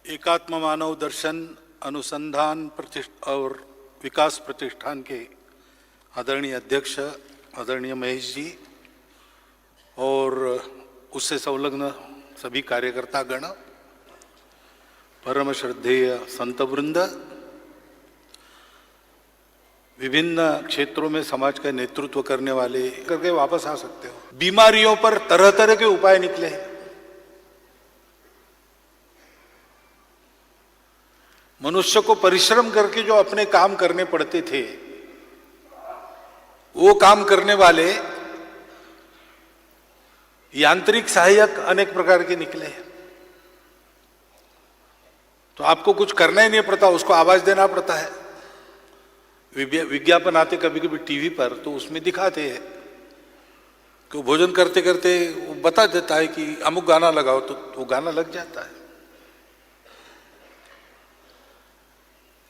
एकात्म मानव दर्शन अनुसंधान और विकास प्रतिष्ठान के आदरणीय अध्यक्ष आदरणीय महेश जी और उससे संलग्न सभी कार्यकर्ता गण, परम श्रद्धेय संत वृंद, विभिन्न क्षेत्रों में समाज का नेतृत्व करने वाले करके वापस आ सकते हो। बीमारियों पर तरह तरह के उपाय निकले हैं। मनुष्य को परिश्रम करके जो अपने काम करने पड़ते थे, वो काम करने वाले यांत्रिक सहायक अनेक प्रकार के निकले। तो आपको कुछ करना ही नहीं पड़ता, उसको आवाज देना पड़ता है। विज्ञापन आते कभी कभी टीवी पर, तो उसमें दिखाते हैं कि भोजन करते करते वो बता देता है कि अमुक गाना लगाओ, तो वो गाना लग जाता है।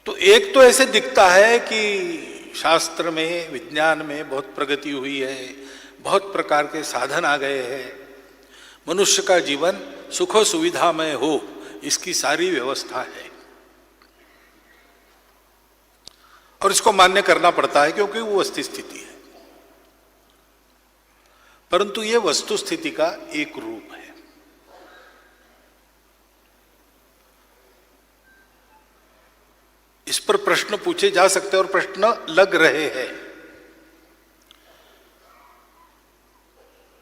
तो एक तो ऐसे दिखता है कि शास्त्र में, विज्ञान में बहुत प्रगति हुई है, बहुत प्रकार के साधन आ गए हैं, मनुष्य का जीवन सुख सुविधामय हो, इसकी सारी व्यवस्था है और इसको मान्य करना पड़ता है क्योंकि वो वस्तु स्थिति है। परंतु ये वस्तु स्थिति का एक रूप है। इस पर प्रश्न पूछे जा सकते हैं और प्रश्न लग रहे हैं।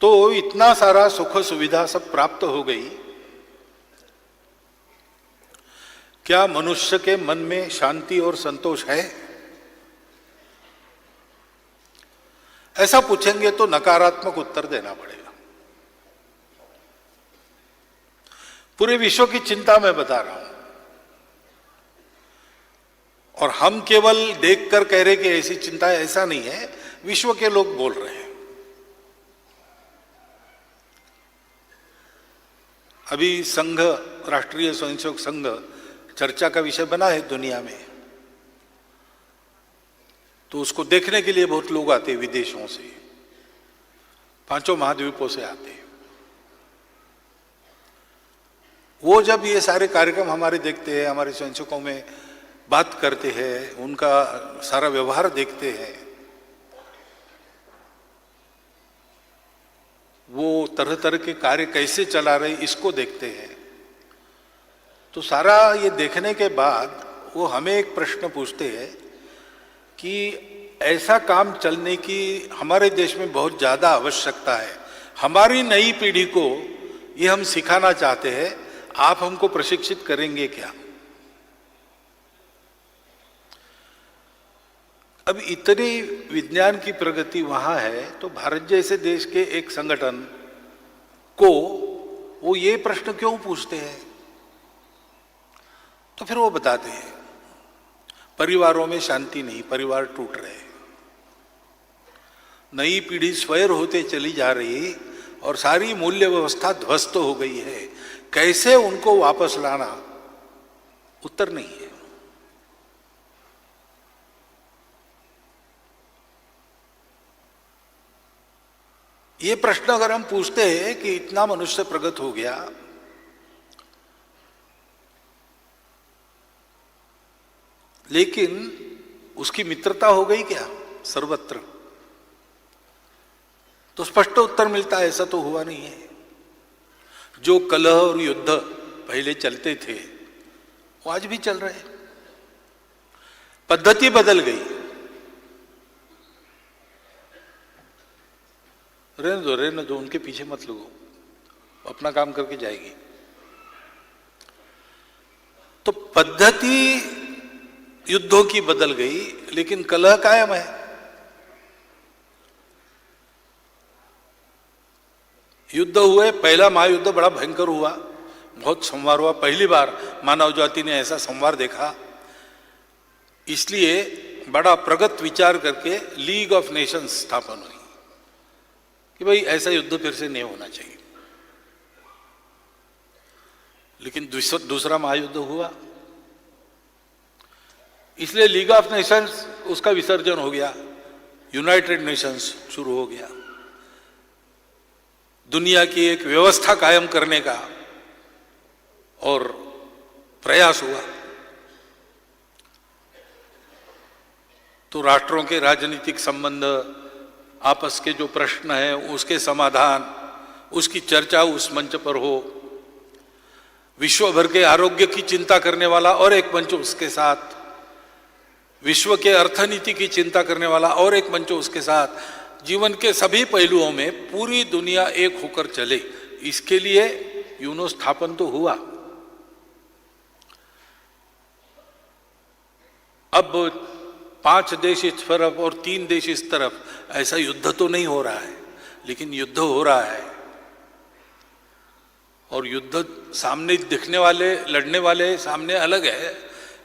तो इतना सारा सुख सुविधा सब प्राप्त हो गई, क्या मनुष्य के मन में शांति और संतोष है? ऐसा पूछेंगे तो नकारात्मक उत्तर देना पड़ेगा। पूरे विश्व की चिंता मैं बता रहा हूं और हम केवल देखकर कह रहे कि ऐसी चिंता है, ऐसा नहीं है। विश्व के लोग बोल रहे हैं। अभी संघ, राष्ट्रीय स्वयंसेवक संघ चर्चा का विषय बना है दुनिया में, तो उसको देखने के लिए बहुत लोग आते हैं विदेशों से, 5 महाद्वीपों से आते हैं। वो जब ये सारे कार्यक्रम हमारे देखते हैं, हमारे स्वयंसेवकों में बात करते हैं, उनका सारा व्यवहार देखते हैं, वो तरह तरह के कार्य कैसे चला रहे इसको देखते हैं, तो सारा ये देखने के बाद वो हमें एक प्रश्न पूछते हैं कि ऐसा काम चलने की हमारे देश में बहुत ज़्यादा आवश्यकता है। हमारी नई पीढ़ी को ये हम सिखाना चाहते हैं, आप हमको प्रशिक्षित करेंगे क्या? अब इतनी विज्ञान की प्रगति वहां है, तो भारत जैसे देश के एक संगठन को वो ये प्रश्न क्यों पूछते हैं? तो फिर वो बताते हैं परिवारों में शांति नहीं, परिवार टूट रहे, नई पीढ़ी स्वैर होते चली जा रही और सारी मूल्य व्यवस्था ध्वस्त हो गई है, कैसे उनको वापस लाना? उत्तर नहीं है। ये प्रश्न अगर हम पूछते हैं कि इतना मनुष्य प्रगत हो गया, लेकिन उसकी मित्रता हो गई क्या सर्वत्र? तो स्पष्ट उत्तर मिलता है ऐसा तो हुआ नहीं है। जो कलह और युद्ध पहले चलते थे वो आज भी चल रहे हैं। पद्धति बदल गई। रहने दो, उनके पीछे मत लगो, अपना काम करके जाएगी। तो पद्धति युद्धों की बदल गई, लेकिन कलह कायम है। युद्ध हुए, पहला महायुद्ध बड़ा भयंकर हुआ, बहुत संवार हुआ, पहली बार मानव जाति ने ऐसा संवार देखा। इसलिए बड़ा प्रगत विचार करके लीग ऑफ नेशंस स्थापन हुई कि भाई ऐसा युद्ध फिर से नहीं होना चाहिए। लेकिन दूसरा महायुद्ध हुआ, इसलिए लीग ऑफ नेशंस उसका विसर्जन हो गया, यूनाइटेड नेशंस शुरू हो गया। दुनिया की एक व्यवस्था कायम करने का और प्रयास हुआ। तो राष्ट्रों के राजनीतिक संबंध, आपस के जो प्रश्न हैं उसके समाधान, उसकी चर्चा उस मंच पर हो। विश्व भर के आरोग्य की चिंता करने वाला और एक मंच उसके साथ, विश्व के अर्थनीति की चिंता करने वाला और एक मंच उसके साथ, जीवन के सभी पहलुओं में पूरी दुनिया एक होकर चले, इसके लिए यूनो स्थापन तो हुआ। अब 5 देश इस तरफ और 3 देश इस तरफ, ऐसा युद्ध तो नहीं हो रहा है, लेकिन युद्ध हो रहा है। और युद्ध सामने दिखने वाले, लड़ने वाले सामने अलग है,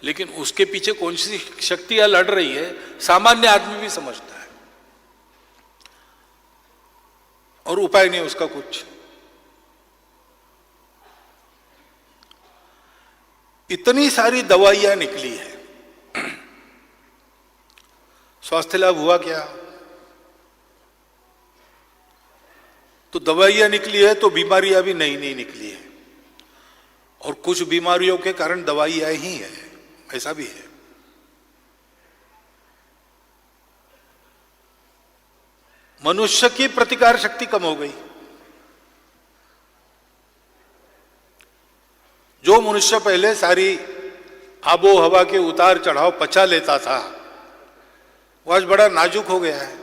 लेकिन उसके पीछे कौन सी शक्तियां लड़ रही है सामान्य आदमी भी समझता है, और उपाय नहीं उसका कुछ। इतनी सारी दवाइयां निकली है, स्वास्थ्य लाभ हुआ क्या? तो दवाइयां निकली है तो बीमारियां भी नई नई निकली है, और कुछ बीमारियों के कारण दवाइयां ही है, ऐसा भी है। मनुष्य की प्रतिकार शक्ति कम हो गई। जो मनुष्य पहले सारी आबो हवा के उतार चढ़ाव पचा लेता था, वो आज बड़ा नाजुक हो गया है।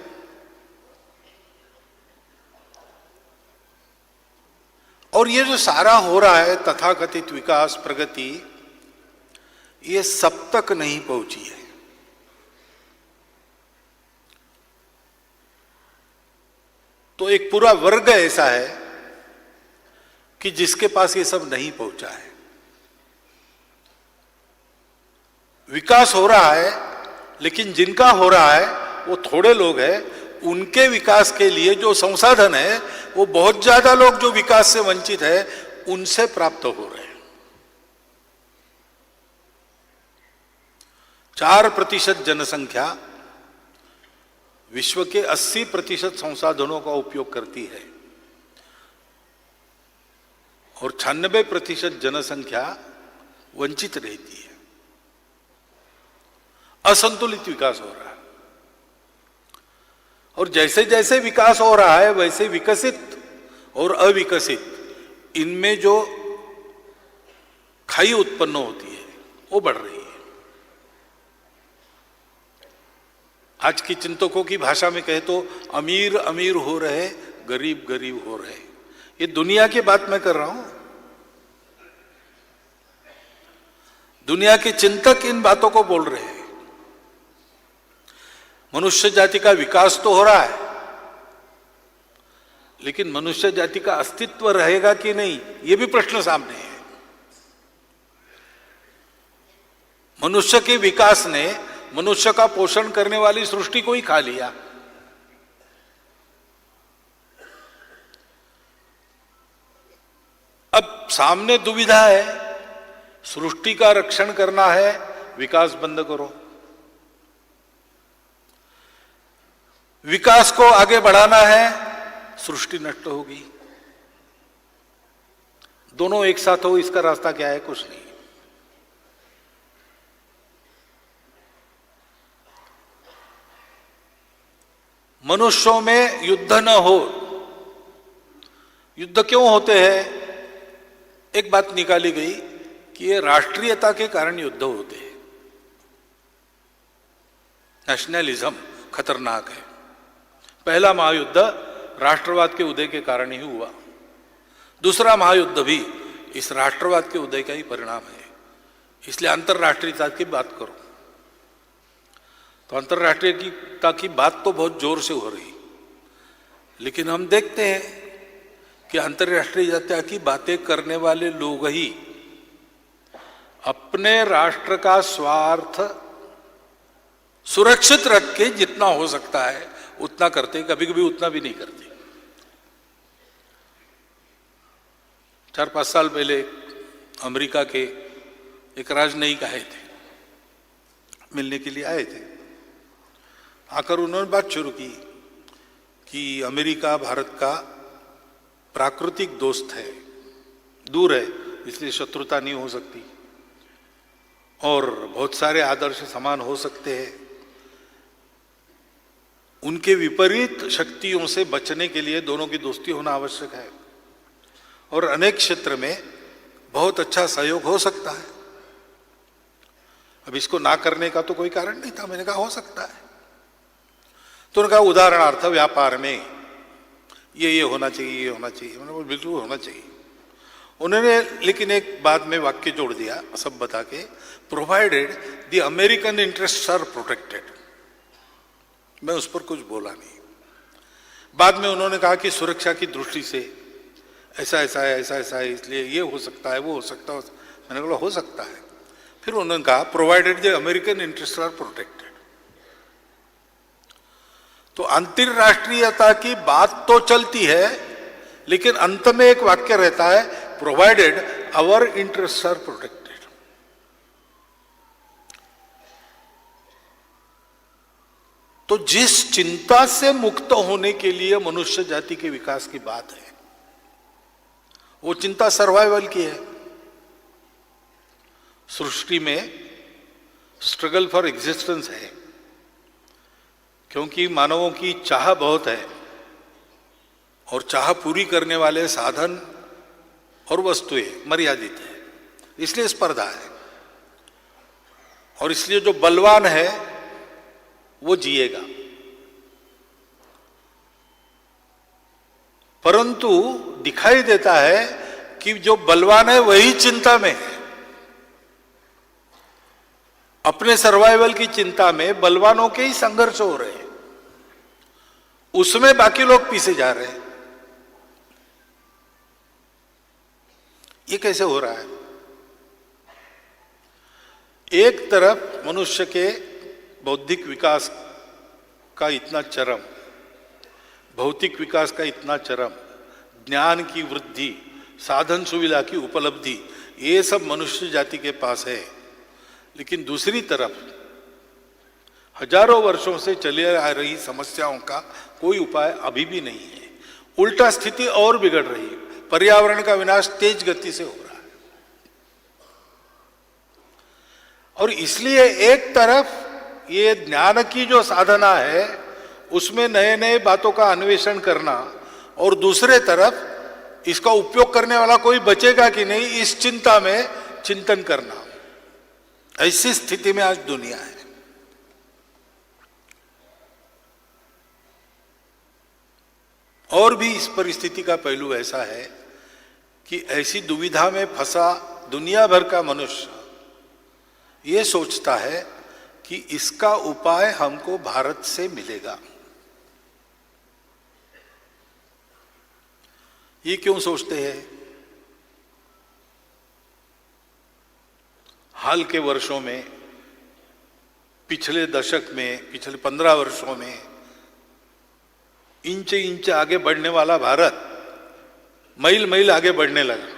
और ये जो सारा हो रहा है तथाकथित विकास, प्रगति, ये सब तक नहीं पहुंची है। तो एक पूरा वर्ग ऐसा है कि जिसके पास ये सब नहीं पहुंचा है। विकास हो रहा है, लेकिन जिनका हो रहा है वो थोड़े लोग हैं। उनके विकास के लिए जो संसाधन है वो बहुत ज्यादा लोग जो विकास से वंचित है उनसे प्राप्त हो रहे हैं। 4% जनसंख्या विश्व के 80% संसाधनों का उपयोग करती है, और 96% जनसंख्या वंचित रहती है। असंतुलित विकास हो रहा है। और जैसे जैसे विकास हो रहा है वैसे विकसित और अविकसित इनमें जो खाई उत्पन्न होती है वो बढ़ रही है। आज की चिंतकों की भाषा में कहे तो अमीर अमीर हो रहे, गरीब गरीब हो रहे। ये दुनिया की बात मैं कर रहा हूं। दुनिया के चिंतक इन बातों को बोल रहे हैं। मनुष्य जाति का विकास तो हो रहा है, लेकिन मनुष्य जाति का अस्तित्व रहेगा कि नहीं, यह भी प्रश्न सामने है। मनुष्य के विकास ने मनुष्य का पोषण करने वाली सृष्टि को ही खा लिया। अब सामने दुविधा है, सृष्टि का रक्षण करना है, विकास बंद करो। विकास को आगे बढ़ाना है, सृष्टि नष्ट होगी। दोनों एक साथ हो, इसका रास्ता क्या है? कुछ नहीं। मनुष्यों में युद्ध न हो। युद्ध क्यों होते हैं? एक बात निकाली गई कि ये राष्ट्रीयता के कारण युद्ध होते हैं। नेशनलिज्म खतरनाक है। पहला महायुद्ध राष्ट्रवाद के उदय के कारण ही हुआ। दूसरा महायुद्ध भी इस राष्ट्रवाद के उदय का ही परिणाम है। इसलिए अंतरराष्ट्रीयता की बात करो तो अंतरराष्ट्रीयता की बात तो बहुत जोर से हो रही, लेकिन हम देखते हैं कि अंतरराष्ट्रीयता की बातें करने वाले लोग ही अपने राष्ट्र का स्वार्थ सुरक्षित रख के जितना हो सकता है उतना करते, कभी कभी उतना भी नहीं करते। 4-5 साल पहले अमेरिका के एक राजनयिक आए थे, मिलने के लिए आए थे। आकर उन्होंने बात शुरू की कि अमेरिका भारत का प्राकृतिक दोस्त है, दूर है इसलिए शत्रुता नहीं हो सकती। और बहुत सारे आदर्श समान हो सकते हैं, उनके विपरीत शक्तियों से बचने के लिए दोनों की दोस्ती होना आवश्यक है और अनेक क्षेत्र में बहुत अच्छा सहयोग हो सकता है। अब इसको ना करने का तो कोई कारण नहीं था, मैंने कहा हो सकता है। तो उन्होंने कहा उदाहरणार्थ व्यापार में ये होना चाहिए, ये होना चाहिए। मैंने बोला बिल्कुल होना चाहिए। उन्होंने लेकिन एक बाद में वाक्य जोड़ दिया सब बता के, provided the American interest are protected. मैं उस पर कुछ बोला नहीं। बाद में उन्होंने कहा कि सुरक्षा की दृष्टि से ऐसा ऐसा है, ऐसा ऐसा है, इसलिए ये हो सकता है, वो हो सकता है। मैंने बोला हो सकता है। फिर उन्होंने कहा provided the American interest are protected. तो अंतरराष्ट्रीयता की बात तो चलती है, लेकिन अंत में एक वाक्य रहता है provided our interest are protected. तो जिस चिंता से मुक्त होने के लिए मनुष्य जाति के विकास की बात है, वो चिंता सर्वाइवल की है। सृष्टि में स्ट्रगल फॉर एग्जिस्टेंस है, क्योंकि मानवों की चाह बहुत है और चाह पूरी करने वाले साधन और वस्तुएं मर्यादित है, इसलिए स्पर्धा है। और इसलिए जो बलवान है वो जिएगा। परंतु दिखाई देता है कि जो बलवान है वही चिंता में है। अपने सर्वाइवल की चिंता में बलवानों के ही संघर्ष हो रहे हैं, उसमें बाकी लोग पीछे जा रहे हैं। ये कैसे हो रहा है? एक तरफ मनुष्य के बौद्धिक विकास का इतना चरम, भौतिक विकास का इतना चरम, ज्ञान की वृद्धि, साधन सुविधा की उपलब्धि, ये सब मनुष्य जाति के पास है। लेकिन दूसरी तरफ हजारों वर्षों से चली आ रही समस्याओं का कोई उपाय अभी भी नहीं है। उल्टा स्थिति और बिगड़ रही है। पर्यावरण का विनाश तेज गति से हो रहा है। और इसलिए एक तरफ ये ज्ञान की जो साधना है उसमें नए नए बातों का अन्वेषण करना, और दूसरे तरफ इसका उपयोग करने वाला कोई बचेगा कि नहीं, इस चिंता में चिंतन करना। ऐसी स्थिति में आज दुनिया है। और भी इस परिस्थिति का पहलू ऐसा है कि ऐसी दुविधा में फंसा दुनिया भर का मनुष्य ये सोचता है कि इसका उपाय हमको भारत से मिलेगा। ये क्यों सोचते हैं? हाल के वर्षों में, पिछले दशक में, पिछले 15 वर्षों में इंच इंच आगे बढ़ने वाला भारत मील मील आगे बढ़ने लगा।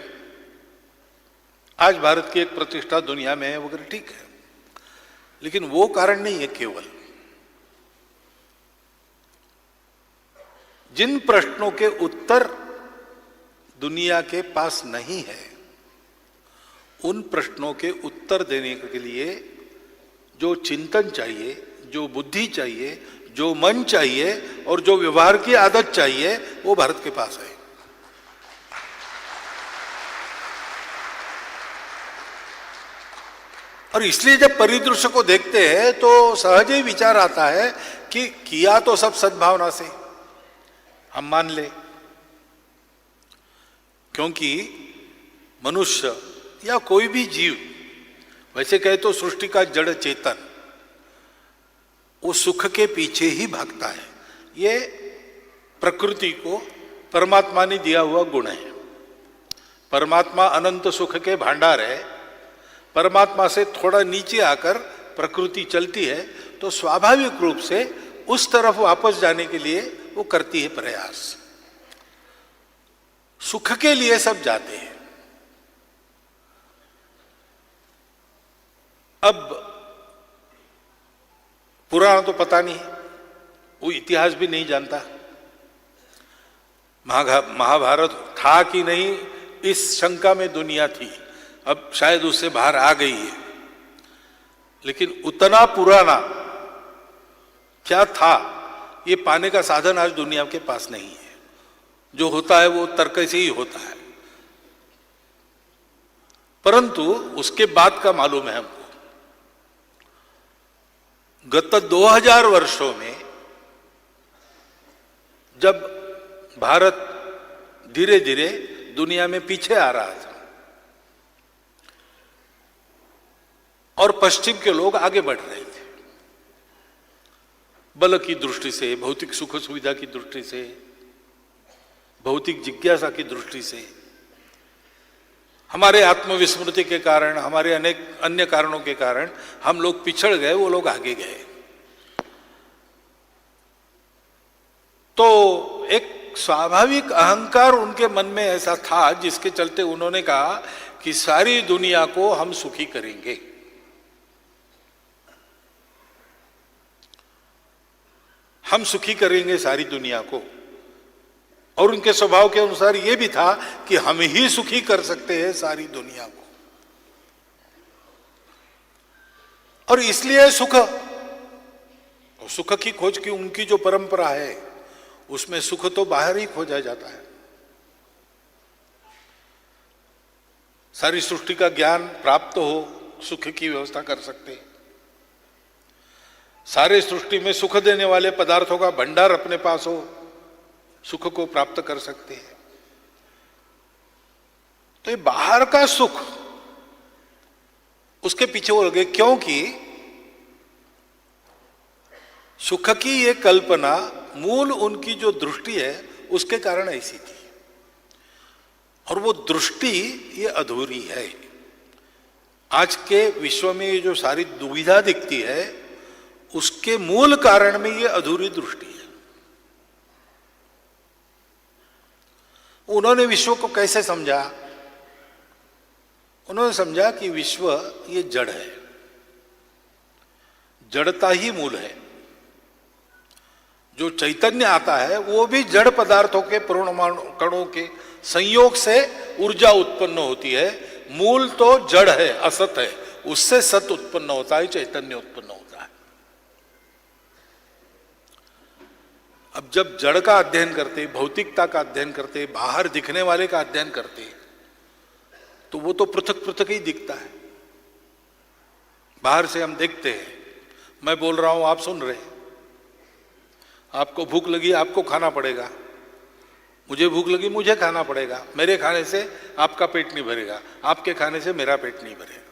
आज भारत की एक प्रतिष्ठा दुनिया में है वगैरह, ठीक है, लेकिन वो कारण नहीं है। केवल जिन प्रश्नों के उत्तर दुनिया के पास नहीं है, उन प्रश्नों के उत्तर देने के लिए जो चिंतन चाहिए, जो बुद्धि चाहिए, जो मन चाहिए और जो व्यवहार की आदत चाहिए, वो भारत के पास है। और इसलिए जब परिदृश्य को देखते हैं तो सहज ही विचार आता है कि किया तो सब सद्भावना से, हम मान ले। क्योंकि मनुष्य या कोई भी जीव, वैसे कहे तो सृष्टि का जड़ चेतन, वो सुख के पीछे ही भागता है। ये प्रकृति को परमात्मा ने दिया हुआ गुण है। परमात्मा अनंत सुख के भांडार है। परमात्मा से थोड़ा नीचे आकर प्रकृति चलती है तो स्वाभाविक रूप से उस तरफ वापस जाने के लिए वो करती है प्रयास। सुख के लिए सब जाते हैं। अब पुराण तो पता नहीं, वो इतिहास भी नहीं जानता, महाभारत था कि नहीं, इस शंका में दुनिया थी। अब शायद उससे बाहर आ गई है। लेकिन उतना पुराना क्या था ये पाने का साधन आज दुनिया के पास नहीं है। जो होता है वो तर्क से ही होता है, परंतु उसके बाद का मालूम है हमको। गत 2000 वर्षों में जब भारत धीरे धीरे दुनिया में पीछे आ रहा था और पश्चिम के लोग आगे बढ़ रहे थे, बल की दृष्टि से, भौतिक सुख सुविधा की दृष्टि से, भौतिक जिज्ञासा की दृष्टि से, हमारे आत्मविस्मृति के कारण, हमारे अनेक अन्य कारणों के कारण हम लोग पिछड़ गए, वो लोग आगे गए। तो एक स्वाभाविक अहंकार उनके मन में ऐसा था जिसके चलते उन्होंने कहा कि सारी दुनिया को हम सुखी करेंगे। हम सुखी करेंगे सारी दुनिया को। और उनके स्वभाव के अनुसार यह भी था कि हम ही सुखी कर सकते हैं सारी दुनिया को। और इसलिए सुख की खोज की उनकी जो परंपरा है उसमें सुख तो बाहर ही खोजा जाता है। सारी सृष्टि का ज्ञान प्राप्त हो, सुख की व्यवस्था कर सकते हैं। सारे सृष्टि में सुख देने वाले पदार्थों का भंडार अपने पास हो, सुख को प्राप्त कर सकते हैं। तो ये बाहर का सुख उसके पीछे वो लगे, क्योंकि सुख की ये कल्पना मूल उनकी जो दृष्टि है उसके कारण ऐसी थी, और वो दृष्टि ये अधूरी है। आज के विश्व में ये जो सारी दुविधा दिखती है उसके मूल कारण में ये अधूरी दृष्टि है। उन्होंने विश्व को कैसे समझा? उन्होंने समझा कि विश्व ये जड़ है, जड़ता ही मूल है। जो चैतन्य आता है वो भी जड़ पदार्थों के परमाणु कणों के संयोग से ऊर्जा उत्पन्न होती है। मूल तो जड़ है, असत है, उससे सत उत्पन्न होता है, चैतन्य उत्पन्न होता है। अब जब जड़ का अध्ययन करते, भौतिकता का अध्ययन करते, बाहर दिखने वाले का अध्ययन करते, तो वो तो पृथक पृथक ही दिखता है। बाहर से हम देखते हैं, मैं बोल रहा हूं, आप सुन रहे हैं। आपको भूख लगी, आपको खाना पड़ेगा। मुझे भूख लगी, मुझे खाना पड़ेगा। मेरे खाने से आपका पेट नहीं भरेगा, आपके खाने से मेरा पेट नहीं भरेगा।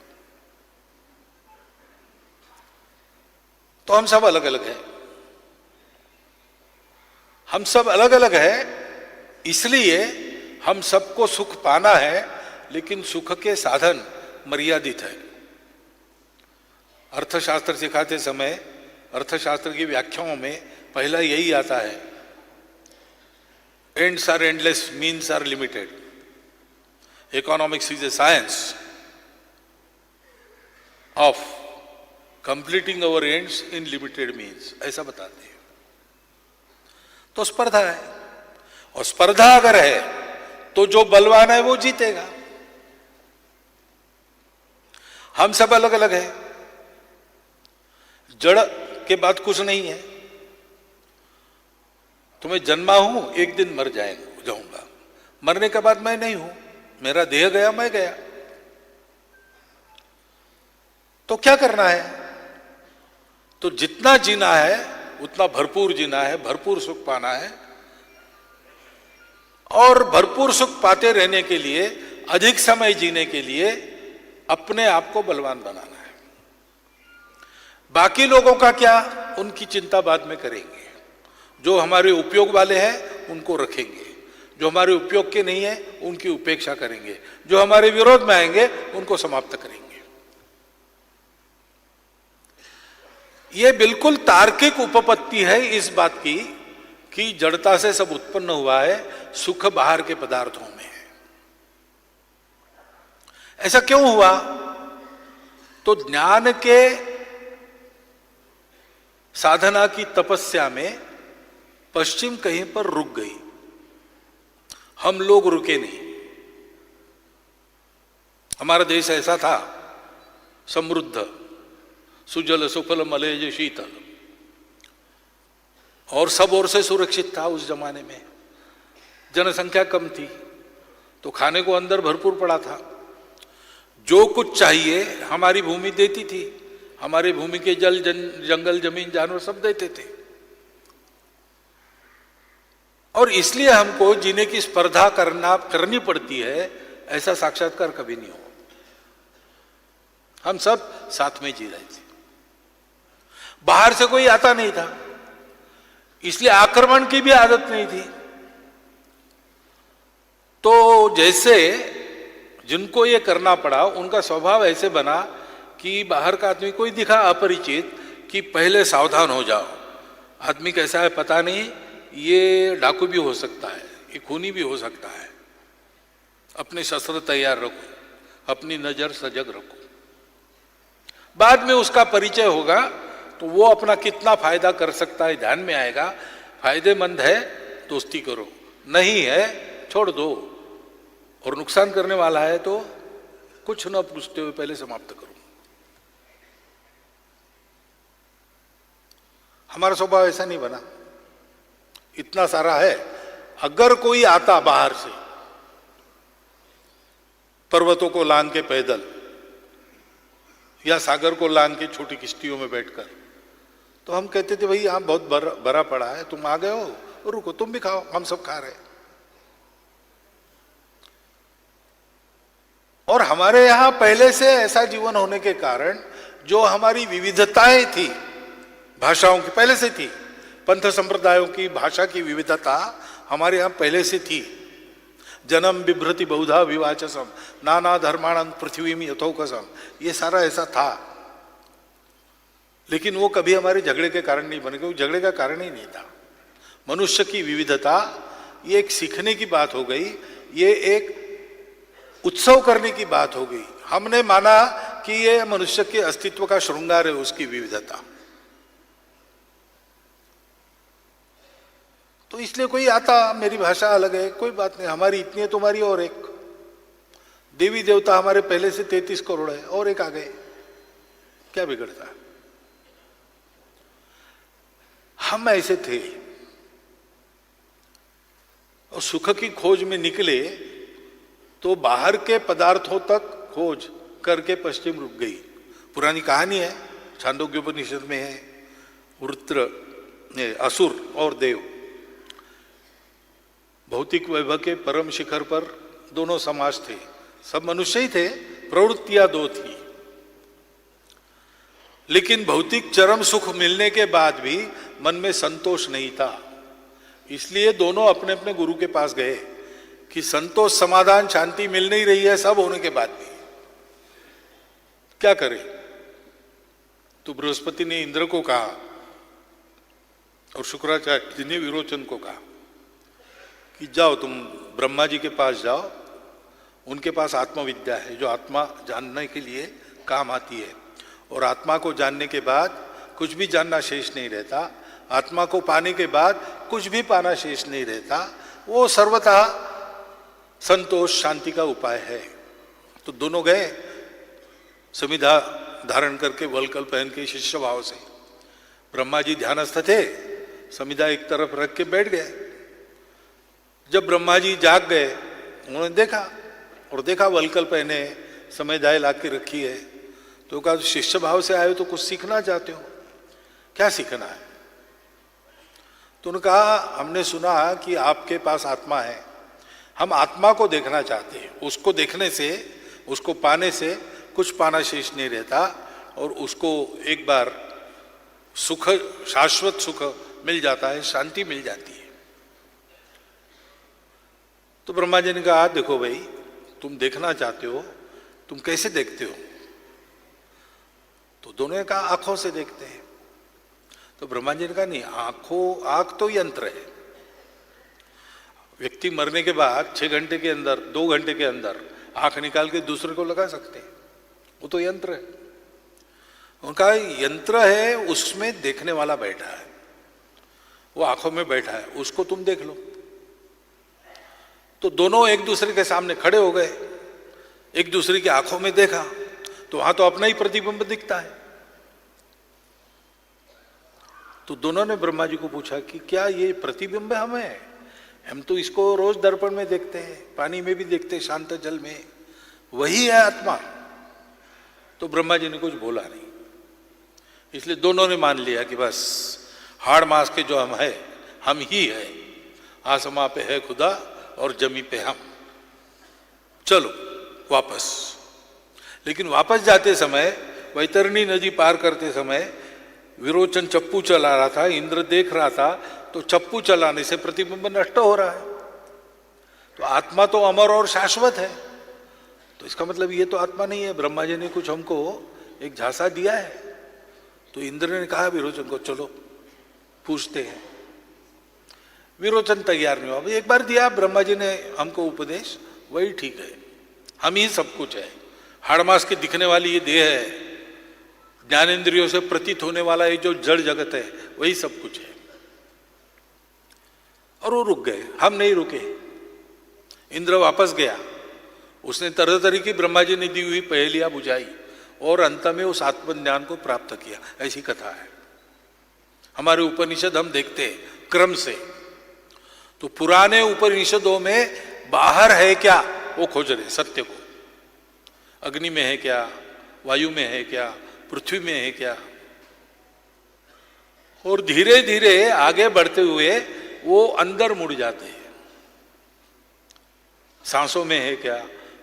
तो हम सब अलग अलग हैं। हम सब अलग अलग हैं, इसलिए हम सबको सुख पाना है, लेकिन सुख के साधन मर्यादित है। अर्थशास्त्र सिखाते समय अर्थशास्त्र की व्याख्याओं में पहला यही आता है, ends are endless, means are limited. Economics is a science of completing our ends in limited means, ऐसा बताते हैं। तो स्पर्धा है, और स्पर्धा अगर है तो जो बलवान है वो जीतेगा। हम सब अलग अलग हैं, जड़ के बाद कुछ नहीं है। तो मैं जन्मा हूं, एक दिन मर जाऊंगा। मरने के बाद मैं नहीं हूं, मेरा देह गया, मैं गया। तो क्या करना है? तो जितना जीना है उतना भरपूर जीना है, भरपूर सुख पाना है, और भरपूर सुख पाते रहने के लिए, अधिक समय जीने के लिए अपने आप को बलवान बनाना है। बाकी लोगों का क्या, उनकी चिंता बाद में करेंगे। जो हमारे उपयोग वाले हैं उनको रखेंगे, जो हमारे उपयोग के नहीं है उनकी उपेक्षा करेंगे, जो हमारे विरोध में आएंगे उनको समाप्त करेंगे। यह बिल्कुल तार्किक उपपत्ति है इस बात की कि जड़ता से सब उत्पन्न हुआ है, सुख बाहर के पदार्थों में है। ऐसा क्यों हुआ? तो ज्ञान के साधना की तपस्या में पश्चिम कहीं पर रुक गई, हम लोग रुके नहीं। हमारा देश ऐसा था समृद्ध, सुजल सुफल मलेज शीतल, और सब ओर से सुरक्षित था। उस जमाने में जनसंख्या कम थी तो खाने को अंदर भरपूर पड़ा था। जो कुछ चाहिए हमारी भूमि देती थी, हमारी भूमि के जल जंगल जमीन जानवर सब देते थे। और इसलिए हमको जीने की स्पर्धा करनी पड़ती है, ऐसा साक्षात्कार कभी नहीं हो। हम सब साथ में जी रहे थे, बाहर से कोई आता नहीं था, इसलिए आक्रमण की भी आदत नहीं थी। तो जैसे जिनको ये करना पड़ा उनका स्वभाव ऐसे बना कि बाहर का आदमी कोई दिखा अपरिचित कि पहले सावधान हो जाओ, आदमी कैसा है पता नहीं, ये डाकू भी हो सकता है, ये खूनी भी हो सकता है, अपने शस्त्र तैयार रखो, अपनी नजर सजग रखो। बाद में उसका परिचय होगा तो वो अपना कितना फायदा कर सकता है ध्यान में आएगा। फायदेमंद है दोस्ती करो, नहीं है छोड़ दो, और नुकसान करने वाला है तो कुछ न पूछते हुए पहले समाप्त करो। हमारा स्वभाव ऐसा नहीं बना। इतना सारा है, अगर कोई आता बाहर से पर्वतों को लांग के पैदल या सागर को लांग के छोटी किश्तियों में बैठकर, तो हम कहते थे भाई यहां बहुत बड़ा पड़ा है, तुम आ गए हो, रुको तुम भी खाओ, हम सब खा रहे। और हमारे यहां पहले से ऐसा जीवन होने के कारण जो हमारी विविधताएं थी, भाषाओं की पहले से थी, पंथ संप्रदायों की भाषा की विविधता हमारे यहां पहले से थी। जन्म बिभ्रति बहुधा विवाचसम नाना धर्माणं पृथ्वी में यथोकसम, ये सारा ऐसा था। लेकिन वो कभी हमारे झगड़े के कारण नहीं बने, क्योंकि झगड़े का कारण ही नहीं था। मनुष्य की विविधता ये एक सीखने की बात हो गई, ये एक उत्सव करने की बात हो गई। हमने माना कि ये मनुष्य के अस्तित्व का श्रृंगार है, उसकी विविधता। तो इसलिए कोई आता, मेरी भाषा अलग है, कोई बात नहीं, हमारी इतनी है, तुम्हारी और एक। देवी देवता हमारे पहले से 33 करोड़ है, और एक आ गए, क्या बिगड़ता है? हम ऐसे थे और सुख की खोज में निकले तो बाहर के पदार्थों तक खोज करके पश्चिम रुक गई। पुरानी कहानी है, छांदोग्योपनिषद में है, वृत्र असुर और देव भौतिक वैभव के परम शिखर पर दोनों समाज थे, सब मनुष्य ही थे, प्रवृत्तियां दो थी। लेकिन भौतिक चरम सुख मिलने के बाद भी मन में संतोष नहीं था, इसलिए दोनों अपने अपने गुरु के पास गए कि संतोष समाधान शांति मिल नहीं रही है, सब होने के बाद भी क्या करें। तो बृहस्पति ने इंद्र को कहा और शुक्राचार्य ने विरोचन को कहा कि जाओ तुम ब्रह्मा जी के पास जाओ, उनके पास आत्मविद्या है जो आत्मा जानने के लिए काम आती है, और आत्मा को जानने के बाद कुछ भी जानना शेष नहीं रहता, आत्मा को पाने के बाद कुछ भी पाना शेष नहीं रहता, वो सर्वथा संतोष शांति का उपाय है। तो दोनों गए समिधा धारण करके, वलकल पहन के शिष्य भाव से। ब्रह्मा जी ध्यानस्थ थे, समिधा एक तरफ रख के बैठ गए। जब ब्रह्मा जी जाग गए, उन्होंने देखा वलकल पहने, समिधाएं ला के रखी है, तो कहा शिष्य भाव से आए हो तो कुछ सीखना चाहते हो, क्या सीखना है? तो उन्होंने कहा हमने सुना कि आपके पास आत्मा है, हम आत्मा को देखना चाहते हैं, उसको देखने से, उसको पाने से कुछ पाना शेष नहीं रहता, और उसको एक बार सुख, शाश्वत सुख मिल जाता है, शांति मिल जाती है। तो ब्रह्मा जी ने कहा देखो भाई, तुम देखना चाहते हो, तुम कैसे देखते हो? तो दोनों ने कहा आंखों से देखते हैं। तो ब्रह्मा जी ने कहा नहीं, आंख तो यंत्र है। व्यक्ति मरने के बाद 6 घंटे के अंदर, 2 घंटे के अंदर आंख निकाल के दूसरे को लगा सकते हैं, वो तो यंत्र है। उनका यंत्र है, उसमें देखने वाला बैठा है, वो आंखों में बैठा है, उसको तुम देख लो। तो दोनों एक दूसरे के सामने खड़े हो गए, एक दूसरे की आंखों में देखा, तो वहां तो अपना ही प्रतिबिंब दिखता है। तो दोनों ने ब्रह्मा जी को पूछा कि क्या ये प्रतिबिंब हमें, हम तो इसको रोज दर्पण में देखते हैं, पानी में भी देखते हैं, शांत जल में, वही है आत्मा। तो ब्रह्मा जी ने कुछ बोला नहीं, इसलिए दोनों ने मान लिया कि बस हाड़ मास के जो हम ही है, आसमां पे है खुदा और जमी पे हम, चलो वापस। लेकिन वापस जाते समय, वैतरणी नदी पार करते समय विरोचन चप्पू चला रहा था, इंद्र देख रहा था, तो चप्पू चलाने से प्रतिबिंब नष्ट हो रहा है। तो आत्मा तो अमर और शाश्वत है, तो इसका मतलब ये तो आत्मा नहीं है। ब्रह्मा जी ने कुछ हमको एक झांसा दिया है। तो इंद्र ने कहा विरोचन को, चलो पूछते हैं। विरोचन तैयार नहीं हुआ। एक बार दिया ब्रह्मा जी ने हमको उपदेश, वही ठीक है, हम ही सब कुछ है। हाड़मास के दिखने वाली ये देह है, ज्ञानेंद्रियों से प्रतीत होने वाला ये जो जड़ जगत है, वही सब कुछ है। और वो रुक गए, हम नहीं रुके। इंद्र वापस गया, उसने तरह तरह की ब्रह्मा जी ने दी हुई पहेलियां बुझाई और अंत में उस आत्मज्ञान को प्राप्त किया। ऐसी कथा है हमारे उपनिषद, हम देखते हैं क्रम से। तो पुराने उपनिषदों में बाहर है क्या वो खोज रहे सत्य को। अग्नि में है क्या, वायु में है क्या, पृथ्वी में है क्या, और धीरे धीरे आगे बढ़ते हुए वो अंदर मुड़ जाते हैं। सांसों में है क्या,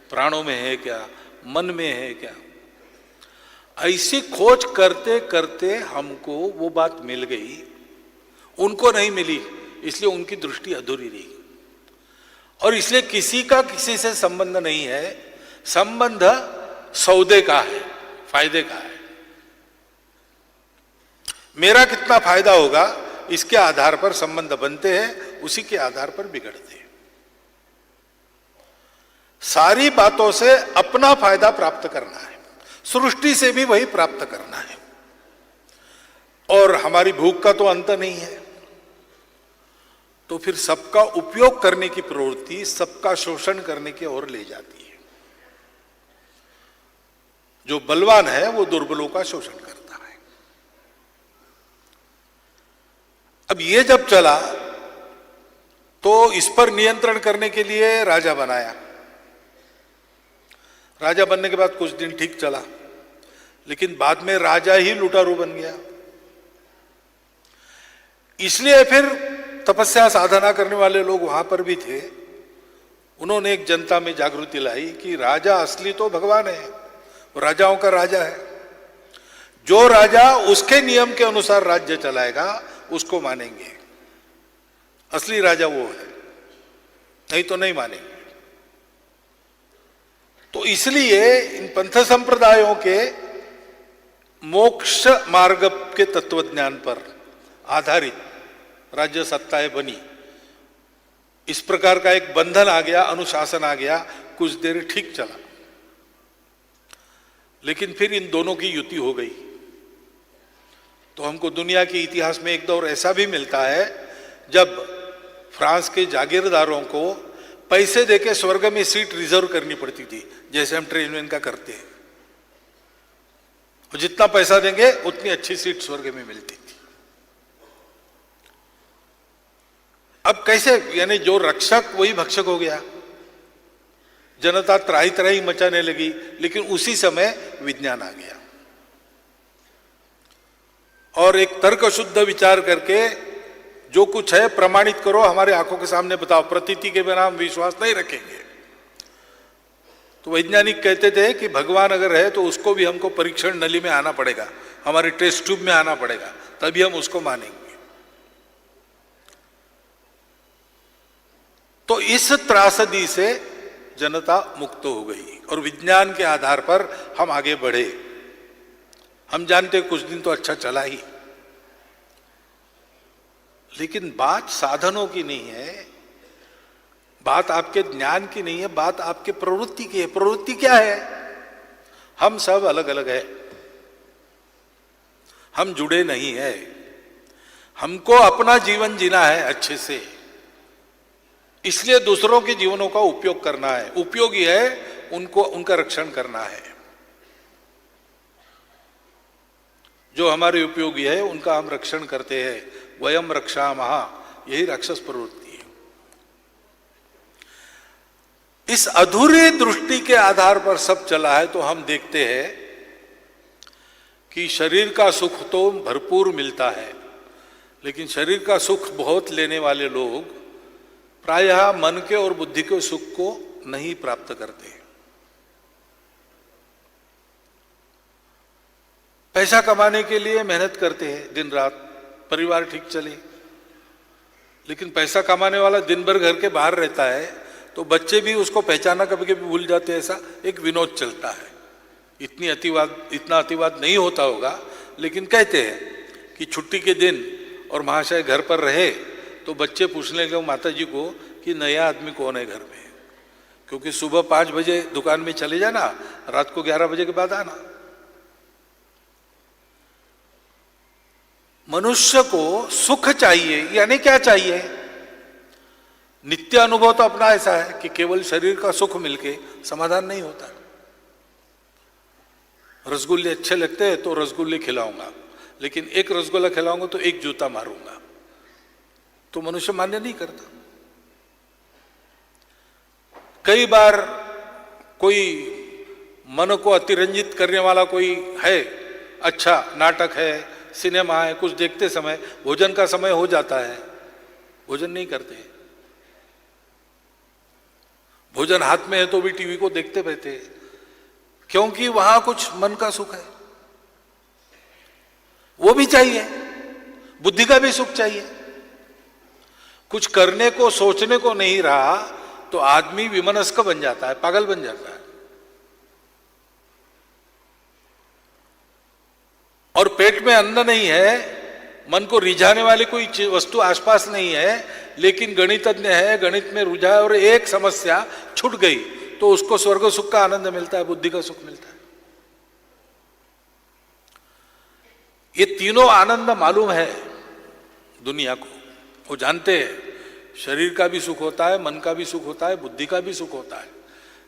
प्राणों में है क्या, मन में है क्या। ऐसी खोज करते करते हमको वो बात मिल गई, उनको नहीं मिली, इसलिए उनकी दृष्टि अधूरी रही। और इसलिए किसी का किसी से संबंध नहीं है, संबंध सौदे का है, फायदे का है। मेरा कितना फायदा होगा इसके आधार पर संबंध बनते हैं, उसी के आधार पर बिगड़ते हैं। सारी बातों से अपना फायदा प्राप्त करना है, सृष्टि से भी वही प्राप्त करना है। और हमारी भूख का तो अंत नहीं है, तो फिर सबका उपयोग करने की प्रवृत्ति सबका शोषण करने की ओर ले जाती है। जो बलवान है वो दुर्बलों का शोषण करता है। अब ये जब चला तो इस पर नियंत्रण करने के लिए राजा बनाया। राजा बनने के बाद कुछ दिन ठीक चला, लेकिन बाद में राजा ही लुटारू बन गया। इसलिए फिर तपस्या साधना करने वाले लोग वहां पर भी थे, उन्होंने एक जनता में जागृति लाई कि राजा असली तो भगवान है, राजाओं का राजा है। जो राजा उसके नियम के अनुसार राज्य चलाएगा उसको मानेंगे, असली राजा वो है, नहीं तो नहीं मानेंगे। तो इसलिए इन पंथ संप्रदायों के मोक्ष मार्ग के तत्वज्ञान पर आधारित राज्य सत्ताएं बनी। इस प्रकार का एक बंधन आ गया, अनुशासन आ गया, कुछ देर ठीक चला, लेकिन फिर इन दोनों की युति हो गई। तो हमको दुनिया के इतिहास में एक दौर ऐसा भी मिलता है जब फ्रांस के जागीरदारों को पैसे देके स्वर्ग में सीट रिजर्व करनी पड़ती थी, जैसे हम ट्रेन वेन का करते हैं। और जितना पैसा देंगे उतनी अच्छी सीट स्वर्ग में मिलती थी। अब कैसे, यानी जो रक्षक वही भक्षक हो गया। जनता त्राही त्राही मचाने लगी, लेकिन उसी समय विज्ञान आ गया और एक तर्क शुद्ध विचार करके जो कुछ है प्रमाणित करो, हमारे आंखों के सामने बताओ, प्रतीति के बिना हम विश्वास नहीं रखेंगे। तो वैज्ञानिक कहते थे कि भगवान अगर है तो उसको भी हमको परीक्षण नली में आना पड़ेगा, हमारे टेस्ट ट्यूब में आना पड़ेगा, तभी हम उसको मानेंगे। तो इस त्रासदी से जनता मुक्त हो गई और विज्ञान के आधार पर हम आगे बढ़े। हम जानते कुछ दिन तो अच्छा चला ही, लेकिन बात साधनों की नहीं है, बात आपके ज्ञान की नहीं है, बात आपके प्रवृत्ति की है। प्रवृत्ति क्या है? हम सब अलग अलग है, हम जुड़े नहीं है। हमको अपना जीवन जीना है अच्छे से, इसलिए दूसरों के जीवनों का उपयोग करना है। उपयोगी है उनको, उनका रक्षण करना है। जो हमारे उपयोगी है उनका हम रक्षण करते हैं। वयम रक्षामः, यही राक्षस प्रवृत्ति है। इस अधूरी दृष्टि के आधार पर सब चला है, तो हम देखते हैं कि शरीर का सुख तो भरपूर मिलता है, लेकिन शरीर का सुख बहुत लेने वाले लोग प्रायः मन के और बुद्धि के सुख को नहीं प्राप्त करते। पैसा कमाने के लिए मेहनत करते हैं दिन रात, परिवार ठीक चले, लेकिन पैसा कमाने वाला दिन भर घर के बाहर रहता है, तो बच्चे भी उसको पहचाना कभी कभी भूल जाते हैं। ऐसा एक विनोद चलता है। इतना अतिवाद नहीं होता होगा, लेकिन कहते हैं कि छुट्टी के दिन और महाशय घर पर रहे तो बच्चे पूछने लगे माता जी को कि नया आदमी कौन है घर में, क्योंकि सुबह 5 बजे दुकान में चले जाना, रात को 11 बजे के बाद आना। मनुष्य को सुख चाहिए, यानी क्या चाहिए? नित्य अनुभव तो अपना ऐसा है कि केवल शरीर का सुख मिलके समाधान नहीं होता। रसगुल्ले अच्छे लगते हैं तो रसगुल्ले खिलाऊंगा, लेकिन एक रसगुल्ला खिलाऊंगा तो एक जूता मारूंगा, तो मनुष्य मान्य नहीं करता। कई बार कोई मन को अतिरंजित करने वाला कोई है, अच्छा नाटक है, सिनेमा है, कुछ देखते समय भोजन का समय हो जाता है, भोजन नहीं करते। भोजन हाथ में है तो भी टीवी को देखते रहते, क्योंकि वहां कुछ मन का सुख है, वो भी चाहिए। बुद्धि का भी सुख चाहिए। कुछ करने को सोचने को नहीं रहा तो आदमी विमनस्क बन जाता है, पागल बन जाता है। और पेट में अन्न नहीं है, मन को रिझाने वाली कोई वस्तु आसपास नहीं है, लेकिन गणितज्ञ है, गणित में रुझा है और एक समस्या छूट गई, तो उसको स्वर्ग सुख का आनंद मिलता है, बुद्धि का सुख मिलता है। ये तीनों आनंद मालूम है दुनिया को, वो जानते हैं शरीर का भी सुख होता है, मन का भी सुख होता है, बुद्धि का भी सुख होता है,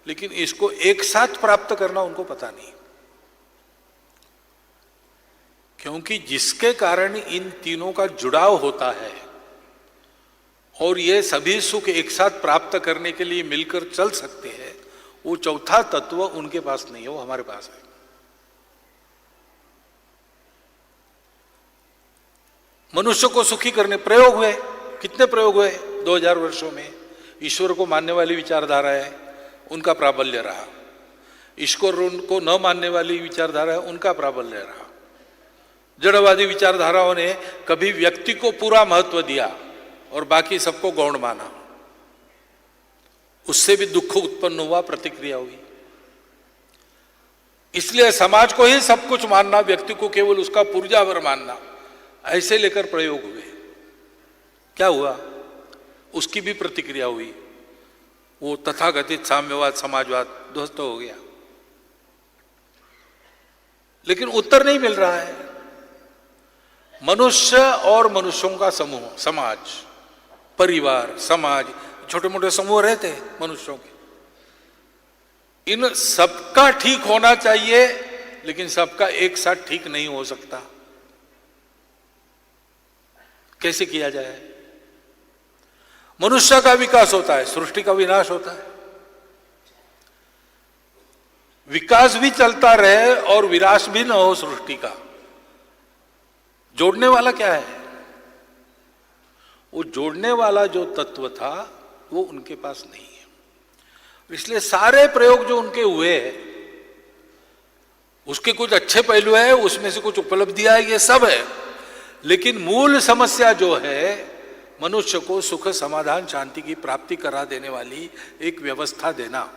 लेकिन इसको एक साथ प्राप्त करना उनको पता नहीं। क्योंकि जिसके कारण इन तीनों का जुड़ाव होता है और ये सभी सुख एक साथ प्राप्त करने के लिए मिलकर चल सकते हैं, वो चौथा तत्व उनके पास नहीं है, वो हमारे पास है। मनुष्य को सुखी करने प्रयोग हुए, कितने प्रयोग हुए 2000 वर्षों में। ईश्वर को मानने वाली विचारधारा है, उनका प्राबल्य रहा। ईश्वर को न मानने वाली विचारधारा है, उनका प्राबल्य रहा। जड़वादी विचारधाराओं ने कभी व्यक्ति को पूरा महत्व दिया और बाकी सबको गौण माना, उससे भी दुख उत्पन्न हुआ, प्रतिक्रिया हुई। इसलिए समाज को ही सब कुछ मानना, व्यक्ति को केवल उसका पुर्जावर मानना, ऐसे लेकर प्रयोग हुए। क्या हुआ? उसकी भी प्रतिक्रिया हुई, वो तथाकथित साम्यवाद समाजवाद ध्वस्त हो गया। लेकिन उत्तर नहीं मिल रहा है। मनुष्य और मनुष्यों का समूह, समाज, परिवार, समाज, छोटे मोटे समूह रहते हैं मनुष्यों के, इन सबका ठीक होना चाहिए, लेकिन सबका एक साथ ठीक नहीं हो सकता। कैसे किया जाए? मनुष्य का विकास होता है, सृष्टि का विनाश होता है। विकास भी चलता रहे और विनाश भी न हो सृष्टि का, जोड़ने वाला क्या है? वो जोड़ने वाला जो तत्व था वो उनके पास नहीं है। इसलिए सारे प्रयोग जो उनके हुए, उसके कुछ अच्छे पहलू है, उसमें से कुछ उपलब्धियां है, ये सब है, लेकिन मूल समस्या जो है मनुष्य को सुख, समाधान, शांति की प्राप्ति करा देने वाली एक व्यवस्था देना।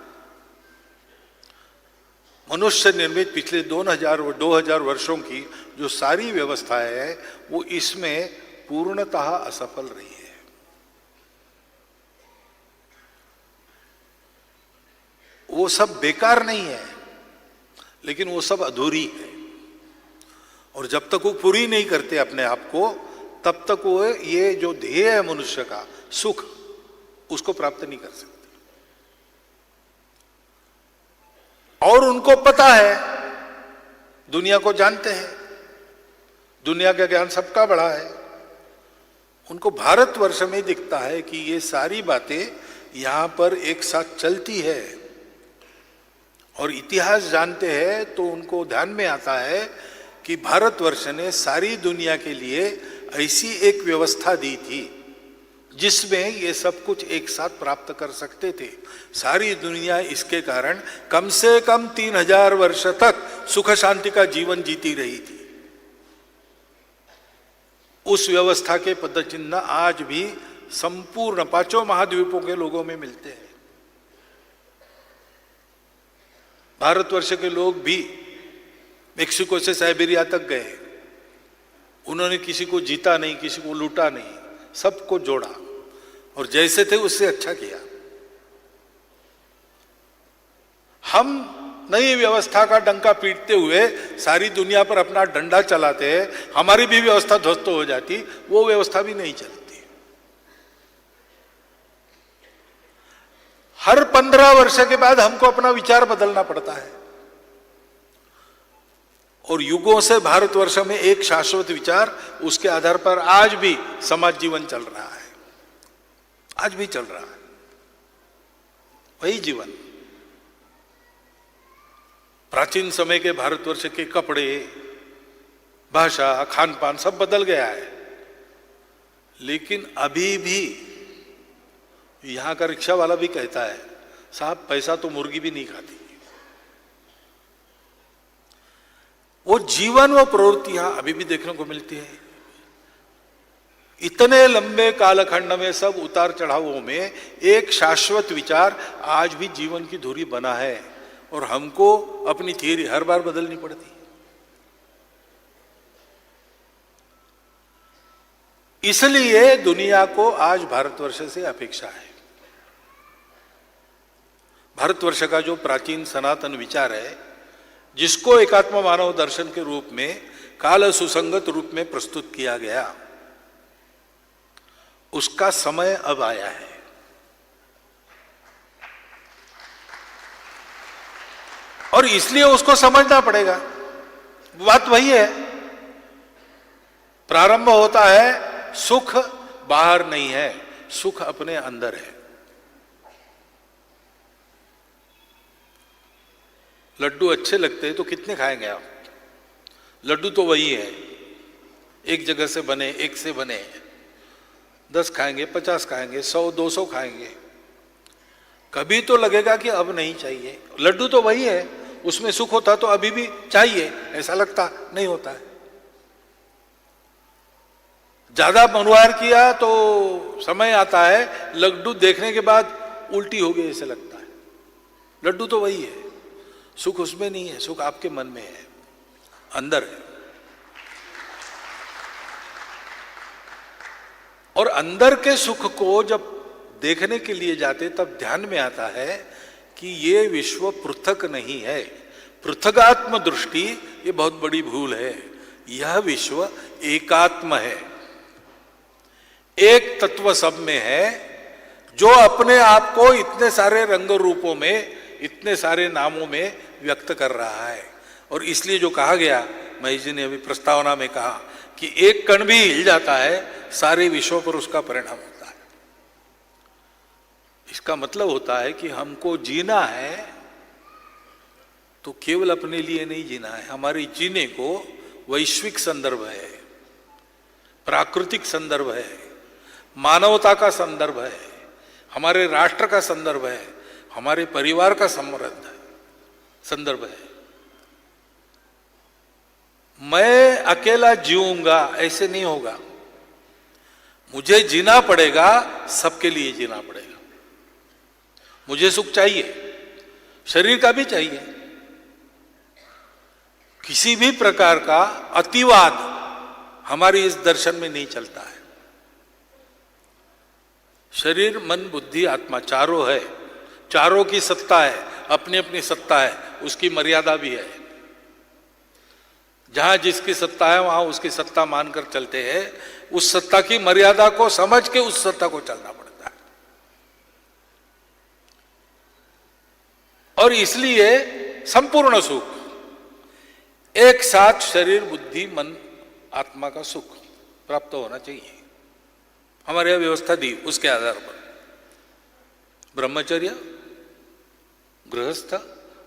मनुष्य निर्मित पिछले 2000 वर्षों की जो सारी व्यवस्था है वो इसमें पूर्णतः असफल रही है। वो सब बेकार नहीं है, लेकिन वो सब अधूरी है, और जब तक वो पूरी नहीं करते अपने आप को, तब तक वो ये जो ध्येय है मनुष्य का सुख, उसको प्राप्त नहीं कर सकते। और उनको पता है, दुनिया को जानते हैं, दुनिया का ज्ञान सबका बड़ा है। उनको भारतवर्ष में दिखता है कि ये सारी बातें यहां पर एक साथ चलती है, और इतिहास जानते हैं तो उनको ध्यान में आता है कि भारतवर्ष ने सारी दुनिया के लिए ऐसी एक व्यवस्था दी थी जिसमें ये सब कुछ एक साथ प्राप्त कर सकते थे। सारी दुनिया इसके कारण कम से कम 3000 वर्ष तक सुख शांति का जीवन जीती रही थी। उस व्यवस्था के पदचिन्ह आज भी संपूर्ण 5 महाद्वीपों के लोगों में मिलते हैं। भारतवर्ष के लोग भी मेक्सिको से साइबेरिया तक गए, उन्होंने किसी को जीता नहीं, किसी को लूटा नहीं, सबको जोड़ा और जैसे थे उससे अच्छा किया। हम नई व्यवस्था का डंका पीटते हुए सारी दुनिया पर अपना डंडा चलाते हैं, हमारी भी व्यवस्था ध्वस्त हो जाती, वो व्यवस्था भी नहीं चलती। हर 15 वर्ष के बाद हमको अपना विचार बदलना पड़ता है, और युगों से भारतवर्ष में एक शाश्वत विचार, उसके आधार पर आज भी समाज जीवन चल रहा है, आज भी चल रहा है वही जीवन। प्राचीन समय के भारतवर्ष के कपड़े, भाषा, खान पान सब बदल गया है, लेकिन अभी भी यहां का रिक्शा वाला भी कहता है, साहब पैसा तो मुर्गी भी नहीं खाती। वो जीवन, वो प्रवृत्तियां अभी भी देखने को मिलती है। इतने लंबे कालखंड में, सब उतार चढ़ावों में एक शाश्वत विचार आज भी जीवन की धुरी बना है, और हमको अपनी थियरी हर बार बदलनी पड़ती है। इसलिए दुनिया को आज भारतवर्ष से अपेक्षा है। भारतवर्ष का जो प्राचीन सनातन विचार है, जिसको एकात्म मानव दर्शन के रूप में काल सुसंगत रूप में प्रस्तुत किया गया, उसका समय अब आया है। और इसलिए उसको समझना पड़ेगा। बात वही है, प्रारंभ होता है, सुख बाहर नहीं है, सुख अपने अंदर है। लड्डू अच्छे लगते हैं तो कितने खाएंगे आप? लड्डू तो वही है, एक जगह से बने, एक से बने, 10 खाएंगे, 50 खाएंगे, 100 200 खाएंगे, कभी तो लगेगा कि अब नहीं चाहिए। लड्डू तो वही है, उसमें सुख होता तो अभी भी चाहिए, ऐसा लगता नहीं होता है। ज्यादा मनोहार किया तो समय आता है, लड्डू देखने के बाद उल्टी हो गई ऐसे लगता है। लड्डू तो वही है, सुख उसमें नहीं है, सुख आपके मन में है, अंदर है। और अंदर के सुख को जब देखने के लिए जाते तब ध्यान में आता है कि ये विश्व पृथक नहीं है। पृथगात्म दृष्टि ये बहुत बड़ी भूल है। यह विश्व एकात्म है, एक तत्व सब में है, जो अपने आप को इतने सारे रंग रूपों में, इतने सारे नामों में व्यक्त कर रहा है। और इसलिए जो कहा गया, महेश जी ने अभी प्रस्तावना में कहा कि एक कण भी हिल जाता है, सारे विश्व पर उसका परिणाम होता है। इसका मतलब होता है कि हमको जीना है तो केवल अपने लिए नहीं जीना है। हमारे जीने को वैश्विक संदर्भ है, प्राकृतिक संदर्भ है, मानवता का संदर्भ है, हमारे राष्ट्र का संदर्भ है, हमारे परिवार का संदर्भ है। मैं अकेला जीऊंगा ऐसे नहीं होगा, मुझे जीना पड़ेगा, सबके लिए जीना पड़ेगा। मुझे सुख चाहिए, शरीर का भी चाहिए। किसी भी प्रकार का अतिवाद हमारी इस दर्शन में नहीं चलता है। शरीर, मन, बुद्धि, आत्मा चारों है, चारों की सत्ता है, अपनी अपनी सत्ता है, उसकी मर्यादा भी है। जहां जिसकी सत्ता है वहां उसकी सत्ता मानकर चलते हैं। उस सत्ता की मर्यादा को समझ के उस सत्ता को चलना पड़ता है। और इसलिए संपूर्ण सुख एक साथ शरीर, बुद्धि, मन आत्मा का सुख प्राप्त होना चाहिए। हमारे यहाँ व्यवस्था दी उसके आधार पर ब्रह्मचर्य, गृहस्थ,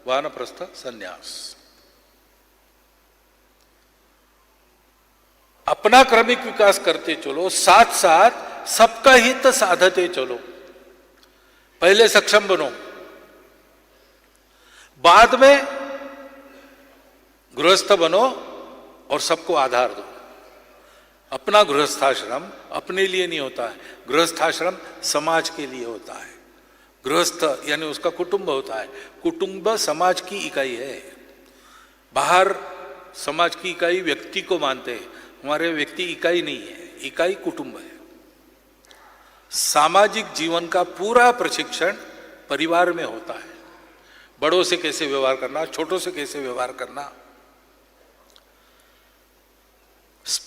वानप्रस्थ, संन्यास। अपना क्रमिक विकास करते चलो, साथ साथ सबका हित साधते चलो। पहले सक्षम बनो, बाद में गृहस्थ बनो और सबको आधार दो। अपना गृहस्थाश्रम अपने लिए नहीं होता है, गृहस्थाश्रम समाज के लिए होता है। गृहस्थ यानी उसका कुटुंब होता है, कुटुंब समाज की इकाई है। बाहर समाज की इकाई व्यक्ति को मानते हैं, हमारे व्यक्ति इकाई नहीं है, इकाई कुटुंब है। सामाजिक जीवन का पूरा प्रशिक्षण परिवार में होता है। बड़ों से कैसे व्यवहार करना, छोटों से कैसे व्यवहार करना,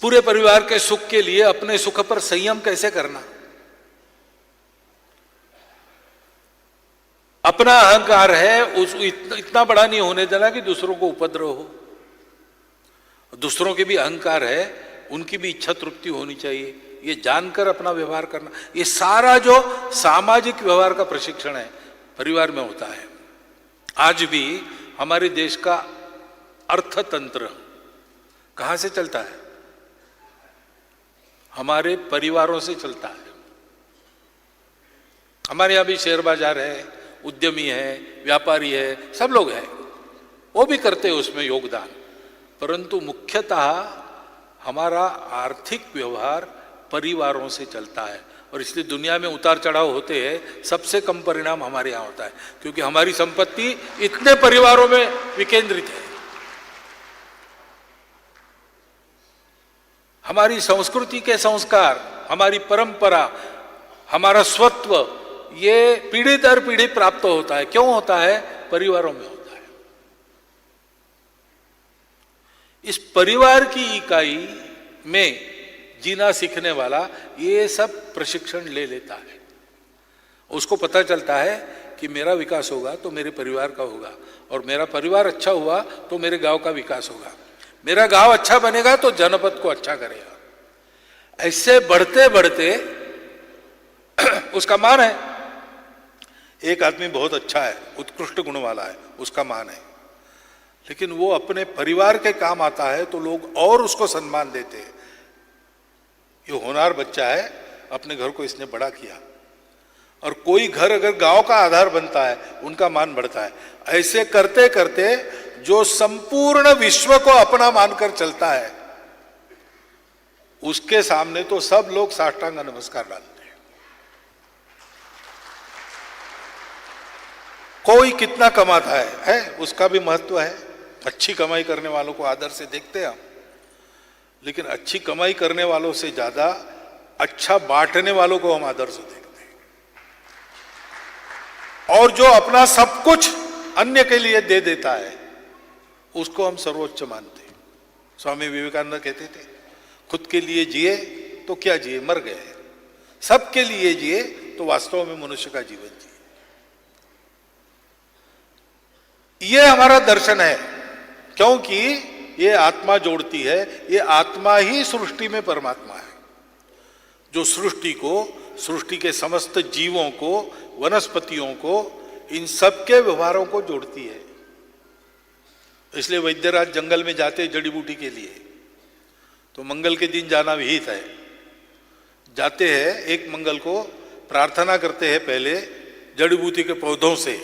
पूरे परिवार के सुख के लिए अपने सुख पर संयम कैसे करना, अपना अहंकार है उस इतना बड़ा नहीं होने देना कि दूसरों को उपद्रव हो। दूसरों के भी अहंकार है, उनकी भी इच्छा तृप्ति होनी चाहिए, ये जानकर अपना व्यवहार करना। ये सारा जो सामाजिक व्यवहार का प्रशिक्षण है परिवार में होता है। आज भी हमारे देश का अर्थतंत्र कहां से चलता है? हमारे परिवारों से चलता है। हमारे यहां भी शेयर बाजार है, उद्यमी है, व्यापारी है, सब लोग हैं, वो भी करते हैं उसमें योगदान। परंतु मुख्यतः हमारा आर्थिक व्यवहार परिवारों से चलता है और इसलिए दुनिया में उतार चढ़ाव होते हैं, सबसे कम परिणाम हमारे यहाँ होता है, क्योंकि हमारी संपत्ति इतने परिवारों में विकेंद्रित है। हमारी संस्कृति के संस्कार, हमारी परंपरा, हमारा स्वत्व, ये पीढ़ी दर पीढ़ी प्राप्त होता है। क्यों होता है? परिवारों में होता है। इस परिवार की इकाई में जीना सीखने वाला ये सब प्रशिक्षण ले लेता है। उसको पता चलता है कि मेरा विकास होगा तो मेरे परिवार का होगा, और मेरा परिवार अच्छा हुआ तो मेरे गांव का विकास होगा, मेरा गांव अच्छा बनेगा तो जनपद को अच्छा करेगा। ऐसे बढ़ते बढ़ते उसका मान है। एक आदमी बहुत अच्छा है, उत्कृष्ट गुण वाला है, उसका मान है, लेकिन वो अपने परिवार के काम आता है तो लोग और उसको सम्मान देते हैं। ये होनहार बच्चा है, अपने घर को इसने बड़ा किया। और कोई घर अगर गांव का आधार बनता है, उनका मान बढ़ता है। ऐसे करते करते जो संपूर्ण विश्व को अपना मानकर चलता है, उसके सामने तो सब लोग साष्टांग नमस्कार डालते हैं। कोई कितना कमाता है उसका भी महत्व है। अच्छी कमाई करने वालों को आदर से देखते हैं हम, लेकिन अच्छी कमाई करने वालों से ज्यादा अच्छा बांटने वालों को हम आदर से देखते हैं। और जो अपना सब कुछ अन्य के लिए दे देता है, उसको हम सर्वोच्च मानते हैं। स्वामी विवेकानंद कहते थे, खुद के लिए जिए तो क्या जिए, मर गए। सबके लिए जिए तो वास्तव में मनुष्य का जीवन जिए। ये हमारा दर्शन है, क्योंकि ये आत्मा जोड़ती है। ये आत्मा ही सृष्टि में परमात्मा है, जो सृष्टि को, सृष्टि के समस्त जीवों को, वनस्पतियों को, इन सब के व्यवहारों को जोड़ती है। इसलिए वैद्यराज जंगल में जाते जड़ी बूटी के लिए, तो मंगल के दिन जाना विहित है। जाते हैं, एक मंगल को प्रार्थना करते हैं पहले जड़ी बूटी के पौधों से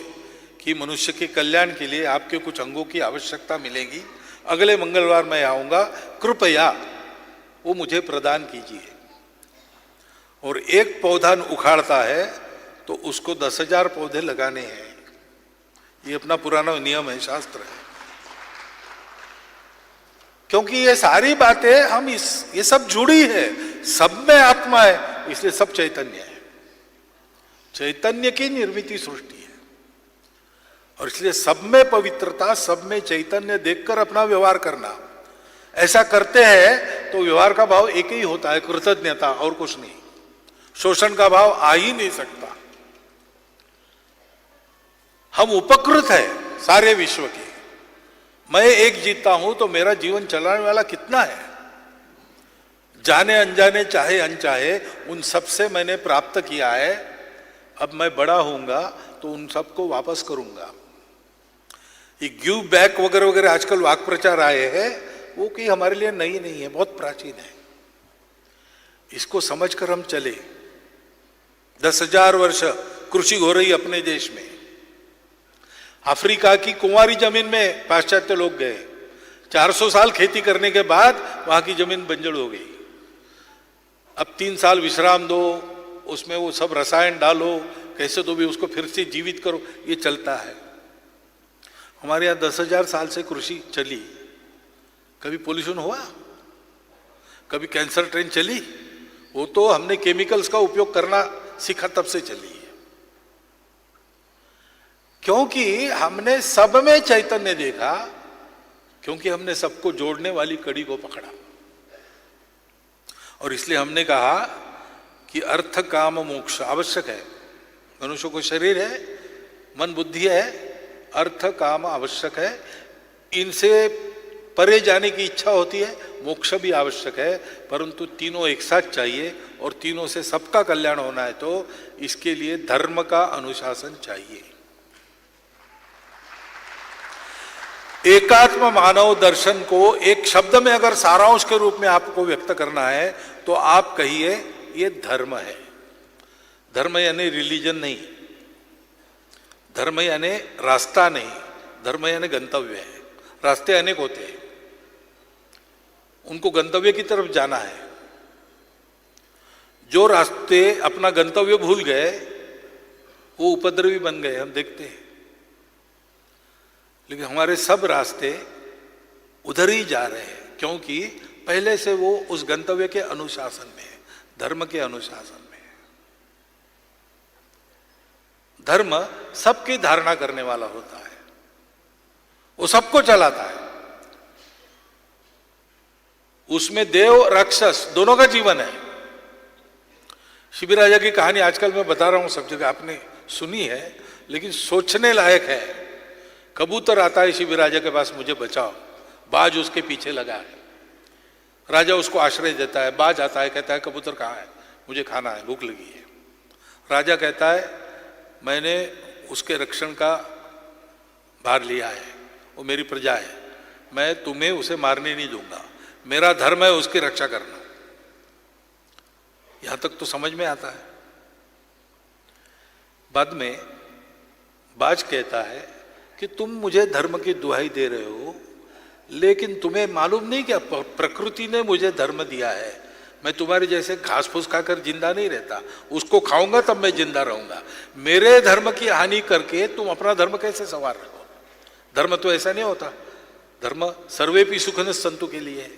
कि मनुष्य के कल्याण के लिए आपके कुछ अंगों की आवश्यकता मिलेगी, अगले मंगलवार मैं आऊंगा, कृपया वो मुझे प्रदान कीजिए। और एक पौधा उखाड़ता है तो उसको 10,000 पौधे लगाने हैं। ये अपना पुराना नियम है, शास्त्र है। क्योंकि ये सारी बातें हम ये सब जुड़ी है, सब में आत्मा है, इसलिए सब चैतन्य है। चैतन्य की निर्मित सृष्टि है, और इसलिए सब में पवित्रता, सब में चैतन्य देखकर अपना व्यवहार करना। ऐसा करते हैं तो व्यवहार का भाव एक ही होता है, कृतज्ञता, और कुछ नहीं। शोषण का भाव आ ही नहीं सकता। हम उपकृत है सारे विश्व के। मैं एक जीता हूं तो मेरा जीवन चलाने वाला कितना है? जाने अनजाने चाहे अनचाहे उन सब से मैंने प्राप्त किया है। अब मैं बड़ा होऊंगा तो उन सबको वापस करूंगा। ये गिव बैक वगैरह वगैरह आजकल वाक प्रचार आए हैं, वो कि हमारे लिए नई नहीं है, बहुत प्राचीन है। इसको समझकर हम चले। 10,000 वर्ष कृषि हो रही अपने देश में। अफ्रीका की कुंवारी जमीन में पाश्चात्य लोग गए, 400 साल खेती करने के बाद वहां की जमीन बंजर हो गई। अब 3 साल विश्राम दो, उसमें वो सब रसायन डालो, कैसे तो भी उसको फिर से जीवित करो, ये चलता है। हमारे यहाँ 10,000 साल से कृषि चली, कभी पोल्यूशन हुआ, कभी कैंसर ट्रेन चली? वो तो हमने केमिकल्स का उपयोग करना सीखा तब से चली है, क्योंकि हमने सब में चैतन्य देखा, क्योंकि हमने सबको जोड़ने वाली कड़ी को पकड़ा। और इसलिए हमने कहा कि अर्थ काम मोक्ष आवश्यक है। मनुष्य को शरीर है, मन बुद्धि है, अर्थ काम आवश्यक है। इनसे परे जाने की इच्छा होती है, मोक्ष भी आवश्यक है, परंतु तीनों एक साथ चाहिए। और तीनों से सबका कल्याण होना है तो इसके लिए धर्म का अनुशासन चाहिए। एकात्म मानव दर्शन को एक शब्द में अगर सारांश के रूप में आपको व्यक्त करना है तो आप कहिए ये धर्म है। धर्म यानी रिलीजन नहीं, धर्म यानी रास्ता नहीं, धर्म यानी गंतव्य है। रास्ते अनेक होते हैं, उनको गंतव्य की तरफ जाना है। जो रास्ते अपना गंतव्य भूल गए वो उपद्रवी बन गए, हम देखते हैं। लेकिन हमारे सब रास्ते उधर ही जा रहे हैं, क्योंकि पहले से वो उस गंतव्य के अनुशासन में है, धर्म के अनुशासन में है। धर्म सबकी धारणा करने वाला होता है, वो सबको चलाता है। उसमें देव राक्षस दोनों का जीवन है। शिबी राजा की कहानी आजकल मैं बता रहा हूं, सब जगह आपने सुनी है, लेकिन सोचने लायक है। कबूतर आता है शिबी राजा के पास, मुझे बचाओ। बाज उसके पीछे लगा है, राजा उसको आश्रय देता है। बाज आता है, कहता है कबूतर कहाँ है, मुझे खाना है, भूख लगी है। राजा कहता है मैंने उसके रक्षण का भार लिया है, वो मेरी प्रजा है, मैं तुम्हें उसे मारने नहीं दूंगा, मेरा धर्म है उसकी रक्षा करना। यहां तक तो समझ में आता है। बाद में बाज कहता है कि तुम मुझे धर्म की दुहाई दे रहे हो, लेकिन तुम्हें मालूम नहीं कि प्रकृति ने मुझे धर्म दिया है। मैं तुम्हारे जैसे घास फूस खाकर जिंदा नहीं रहता, उसको खाऊंगा तब मैं जिंदा रहूंगा। मेरे धर्म की हानि करके तुम अपना धर्म कैसे संवार रहे हो? धर्म तो ऐसा नहीं होता। धर्म सर्वेपि सुखन संतु के लिए है।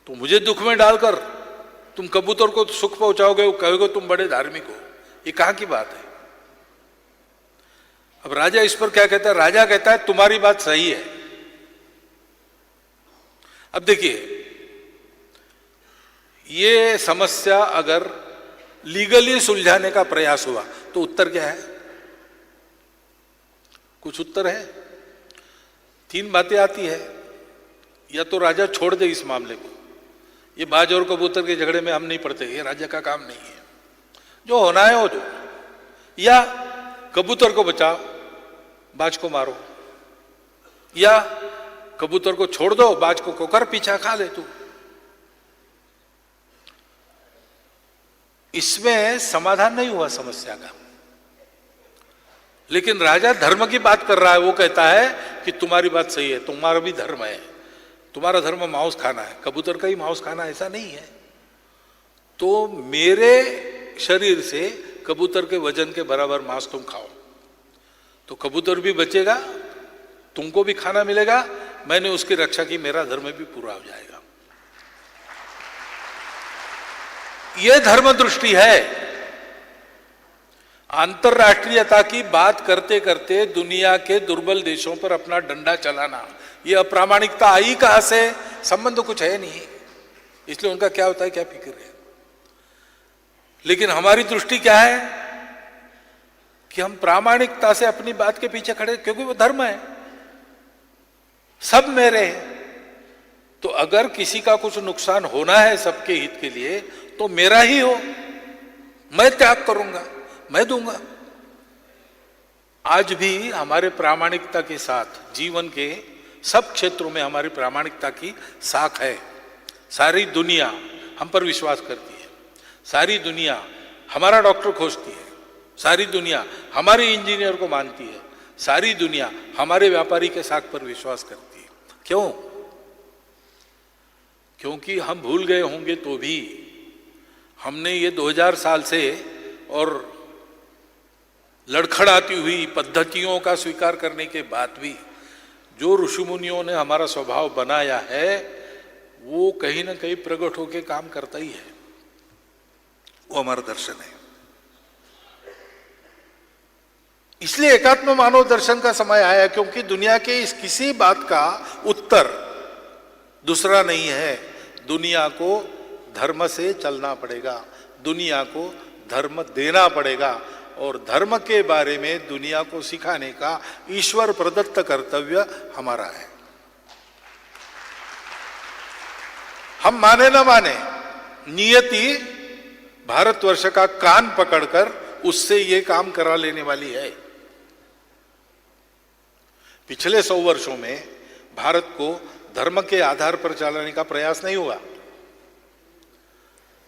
तो मुझे दुख में डालकर तुम कबूतर को सुख पहुंचाओगे, कहोगे तुम बड़े धार्मिक हो, ये कहां की बात है? अब राजा इस पर क्या कहता है? राजा कहता है तुम्हारी बात सही है। अब देखिए, ये समस्या अगर लीगली सुलझाने का प्रयास हुआ तो उत्तर क्या है? कुछ उत्तर है? 3 बातें आती है। या तो राजा छोड़ दे इस मामले को, ये बाज और कबूतर के झगड़े में हम नहीं पड़ते, ये राजा का काम नहीं है, जो होना है हो दो। या कबूतर को बचाओ, बाज को मारो, या कबूतर को छोड़ दो, बाज को कोकर पीछा खा ले तू। इसमें समाधान नहीं हुआ समस्या का। लेकिन राजा धर्म की बात कर रहा है। वो कहता है कि तुम्हारी बात सही है, तुम्हारा भी धर्म है, तुम्हारा धर्म मांस खाना है, कबूतर का ही मांस खाना ऐसा नहीं है। तो मेरे शरीर से कबूतर के वजन के बराबर मांस तुम खाओ, तो कबूतर भी बचेगा, तुमको भी खाना मिलेगा, मैंने उसकी रक्षा की, मेरा धर्म भी पूरा हो जाएगा। यह धर्म दृष्टि है। अंतरराष्ट्रीयता की बात करते करते दुनिया के दुर्बल देशों पर अपना डंडा चलाना, यह अप्रामाणिकता आई कहां से? संबंध कुछ है नहीं, इसलिए उनका क्या होता है क्या फिक्र है। लेकिन हमारी दृष्टि क्या है कि हम प्रामाणिकता से अपनी बात के पीछे खड़े, क्योंकि वो धर्म है, सब मेरे हैं। तो अगर किसी का कुछ नुकसान होना है सबके हित के लिए तो मेरा ही हो, मैं त्याग करूंगा, मैं दूंगा। आज भी हमारे प्रामाणिकता के साथ जीवन के सब क्षेत्रों में हमारी प्रामाणिकता की साख है। सारी दुनिया हम पर विश्वास करती है, सारी दुनिया हमारा डॉक्टर खोजती है, सारी दुनिया हमारे इंजीनियर को मानती है, सारी दुनिया हमारे व्यापारी के साख पर विश्वास करती है। क्यों? क्योंकि हम भूल गए होंगे तो भी हमने ये 2000 साल से और लड़खड़ाती हुई पद्धतियों का स्वीकार करने के बाद भी जो ऋषि मुनियों ने हमारा स्वभाव बनाया है वो कहीं ना कहीं प्रकट होकर काम करता ही है। वो हमारा दर्शन है। इसलिए एकात्म मानव दर्शन का समय आया, क्योंकि दुनिया के इस किसी बात का उत्तर दूसरा नहीं है। दुनिया को धर्म से चलना पड़ेगा, दुनिया को धर्म देना पड़ेगा, और धर्म के बारे में दुनिया को सिखाने का ईश्वर प्रदत्त कर्तव्य हमारा है। हम माने न माने, नियति भारतवर्ष का कान पकड़कर उससे ये काम करा लेने वाली है। पिछले 100 वर्षों में भारत को धर्म के आधार पर चलाने का प्रयास नहीं हुआ।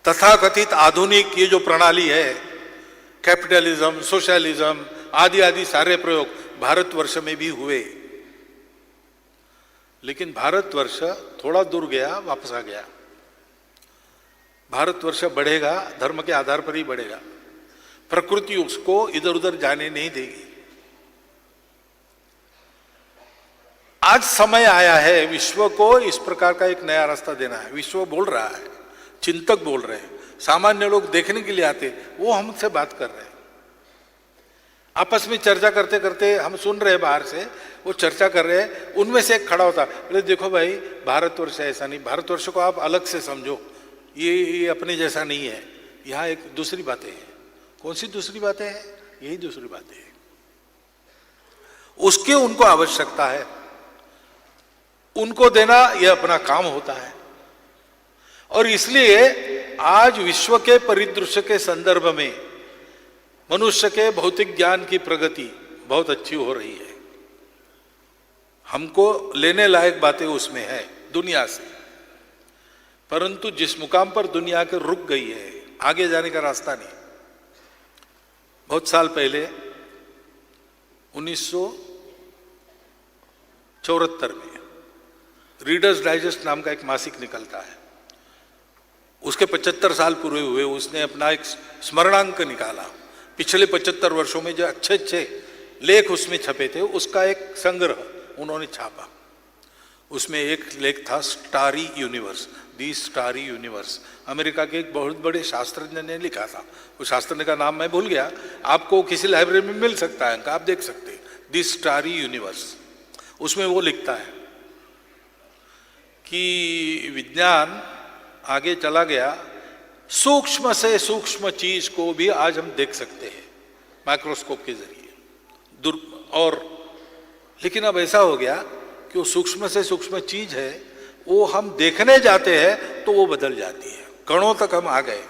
तथाकथित आधुनिक ये जो प्रणाली है, कैपिटलिज्म, सोशलिज्म आदि आदि सारे प्रयोग भारतवर्ष में भी हुए, लेकिन भारतवर्ष थोड़ा दूर गया, वापस आ गया। भारतवर्ष बढ़ेगा, धर्म के आधार पर ही बढ़ेगा। प्रकृति उसको इधर उधर जाने नहीं देगी। आज समय आया है विश्व को इस प्रकार का एक नया रास्ता देना है। विश्व बोल रहा है, चिंतक बोल रहे हैं, सामान्य लोग देखने के लिए आते, वो हमसे बात कर रहे हैं। आपस में चर्चा करते करते हम सुन रहे हैं, बाहर से वो चर्चा कर रहे हैं। उनमें से एक खड़ा होता, बोले देखो भाई भारतवर्ष ऐसा नहीं, भारतवर्ष को आप अलग से समझो, ये अपने जैसा नहीं है। यहाँ एक दूसरी बातें हैं। कौन सी दूसरी बातें हैं? यही दूसरी बातें हैं। उसके उनको आवश्यकता है, उनको देना यह अपना काम होता है। और इसलिए आज विश्व के परिदृश्य के संदर्भ में मनुष्य के भौतिक ज्ञान की प्रगति बहुत अच्छी हो रही है। हमको लेने लायक बातें उसमें है दुनिया से, परंतु जिस मुकाम पर दुनिया के रुक गई है, आगे जाने का रास्ता नहीं। बहुत साल पहले 1974 में रीडर्स डाइजेस्ट नाम का एक मासिक निकलता है। उसके 75 साल पूरे हुए। उसने अपना एक स्मरणांक निकाला, पिछले 75 वर्षों में जो अच्छे अच्छे लेख उसमें छपे थे उसका एक संग्रह उन्होंने छापा। उसमें एक लेख था स्टारी यूनिवर्स, दी स्टारी यूनिवर्स। अमेरिका के एक बहुत बड़े शास्त्रज्ञ ने लिखा था। उस शास्त्रज्ञ का नाम मैं भूल गया, आपको किसी लाइब्रेरी में मिल सकता है, आप देख सकते हैं, दी स्टारी यूनिवर्स। उसमें वो लिखता है कि विज्ञान आगे चला गया, सूक्ष्म से सूक्ष्म चीज को भी आज हम देख सकते हैं माइक्रोस्कोप के जरिए। और लेकिन अब ऐसा हो गया कि वो सूक्ष्म से सूक्ष्म चीज है, वो हम देखने जाते हैं तो वो बदल जाती है। कणों तक हम आ गए।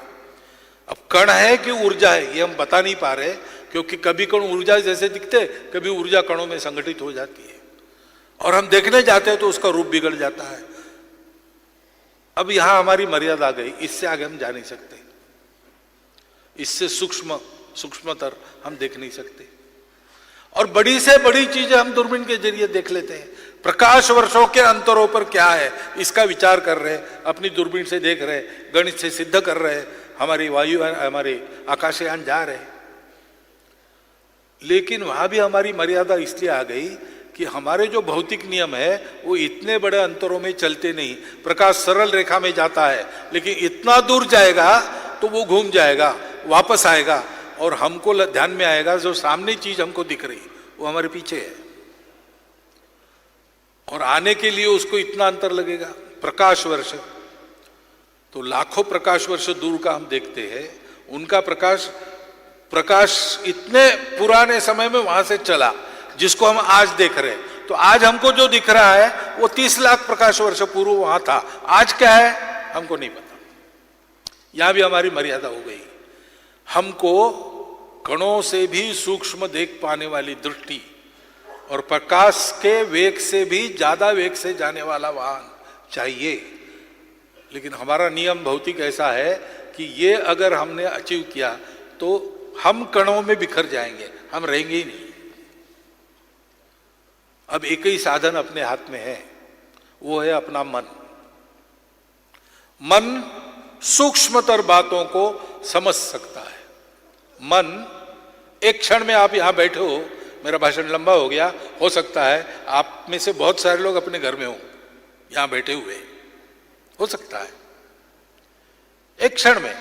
अब कण है कि ऊर्जा है ये हम बता नहीं पा रहे, क्योंकि कभी कण ऊर्जा जैसे दिखते, कभी ऊर्जा कणों में संगठित हो जाती है, और हम देखने जाते हैं तो उसका रूप बिगड़ जाता है। अब यहां हमारी मर्यादा आ गई, इससे आगे हम जा नहीं सकते, इससे सूक्ष्मतर हम देख नहीं सकते। और बड़ी से बड़ी चीजें हम दूरबीन के जरिए देख लेते हैं। प्रकाश वर्षों के अंतरों पर क्या है इसका विचार कर रहे हैं, अपनी दूरबीन से देख रहे हैं, गणित से सिद्ध कर रहे हैं, हमारी वायु हमारे आकाशयान जा रहे हैं। लेकिन वहां भी हमारी मर्यादा इसलिए आ गई कि हमारे जो भौतिक नियम है वो इतने बड़े अंतरों में चलते नहीं। प्रकाश सरल रेखा में जाता है, लेकिन इतना दूर जाएगा तो वो घूम जाएगा, वापस आएगा, और हमको ध्यान में आएगा जो सामने चीज हमको दिख रही वो हमारे पीछे है, और आने के लिए उसको इतना अंतर लगेगा, प्रकाश वर्ष। तो लाखों प्रकाश वर्ष दूर का हम देखते हैं, उनका प्रकाश इतने पुराने समय में वहां से चला जिसको हम आज देख रहे हैं, तो आज हमको जो दिख रहा है वो 30 लाख प्रकाश वर्ष पूर्व वहां था। आज क्या है हमको नहीं पता। यहां भी हमारी मर्यादा हो गई। हमको कणों से भी सूक्ष्म देख पाने वाली दृष्टि और प्रकाश के वेग से भी ज्यादा वेग से जाने वाला वाहन चाहिए। लेकिन हमारा नियम भौतिक ऐसा है कि ये अगर हमने अचीव किया तो हम कणों में बिखर जाएंगे, हम रहेंगे ही नहीं। अब एक ही साधन अपने हाथ में है, वो है अपना मन। मन सूक्ष्मतर बातों को समझ सकता है। मन एक क्षण में, आप यहां बैठे हो, मेरा भाषण लंबा हो गया, हो सकता है आप में से बहुत सारे लोग अपने घर में हो, यहां बैठे हुए, हो सकता है एक क्षण में।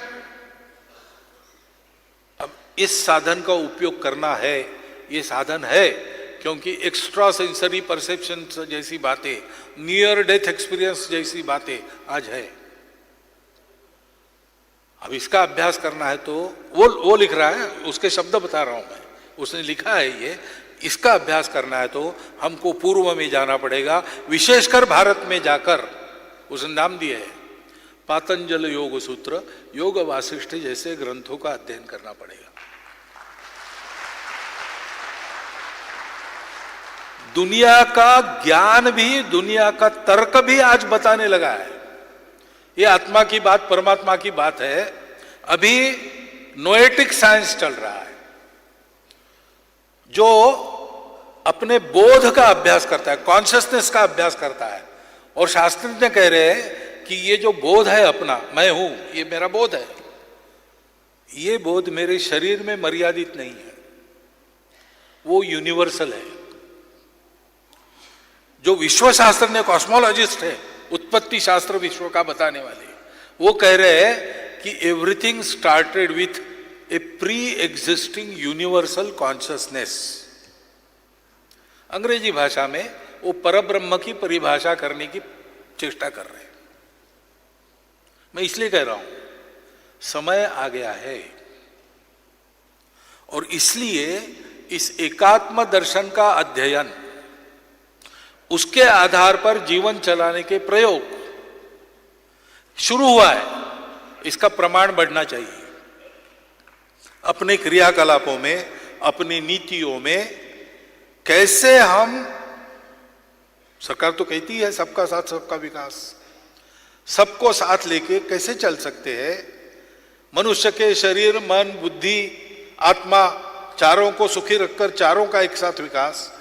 अब इस साधन का उपयोग करना है, ये साधन है, क्योंकि एक्स्ट्रा सेंसरी परसेप्शन जैसी बातें, नियर डेथ एक्सपीरियंस जैसी बातें आज है। अब इसका अभ्यास करना है तो वो लिख रहा है, उसके शब्द बता रहा हूं मैं, उसने लिखा है ये। इसका अभ्यास करना है तो हमको पूर्व में जाना पड़ेगा, विशेषकर भारत में जाकर। उसने नाम दिया है पातंजल योग सूत्र, योग वासिष्ठ जैसे ग्रंथों का अध्ययन करना पड़ेगा। दुनिया का ज्ञान भी, दुनिया का तर्क भी आज बताने लगा है ये आत्मा की बात, परमात्मा की बात है। अभी नोएटिक साइंस चल रहा है जो अपने बोध का अभ्यास करता है, कॉन्शियसनेस का अभ्यास करता है। और शास्त्रज्ञ कह रहे हैं कि ये जो बोध है अपना, मैं हूं, ये मेरा बोध है, ये बोध मेरे शरीर में मर्यादित नहीं है, वो यूनिवर्सल है। जो विश्व शास्त्र ने, कॉस्मोलॉजिस्ट है, उत्पत्ति शास्त्र विश्व का बताने वाले, वो कह रहे हैं कि everything started with A pre existing universal consciousness. अंग्रेजी भाषा में वो परब्रह्म की परिभाषा करने की चेष्टा कर रहे हैं। मैं इसलिए कह रहा हूं समय आ गया है, और इसलिए इस एकात्म दर्शन का अध्ययन, उसके आधार पर जीवन चलाने के प्रयोग शुरू हुआ है, इसका प्रमाण बढ़ना चाहिए। अपने क्रियाकलापों में, अपनी नीतियों में कैसे हम, सरकार तो कहती है सबका साथ सबका विकास, सबको साथ लेके कैसे चल सकते हैं। मनुष्य के शरीर, मन, बुद्धि, आत्मा, चारों को सुखी रखकर चारों का एक साथ विकास,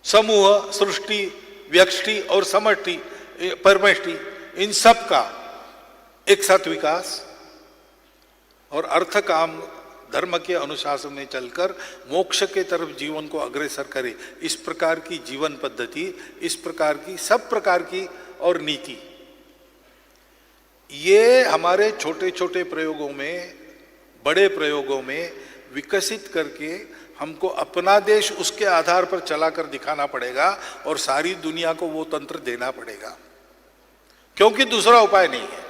समूह, सृष्टि, व्यष्टि और समष्टि, परमष्टि, इन सब का एक साथ विकास, और अर्थ काम धर्म के अनुशासन में चलकर मोक्ष के तरफ जीवन को अग्रसर करे। इस प्रकार की जीवन पद्धति, इस प्रकार की, सब प्रकार की और नीति, ये हमारे छोटे छोटे प्रयोगों में, बड़े प्रयोगों में विकसित करके हमको अपना देश उसके आधार पर चलाकर दिखाना पड़ेगा, और सारी दुनिया को वो तंत्र देना पड़ेगा, क्योंकि दूसरा उपाय नहीं है।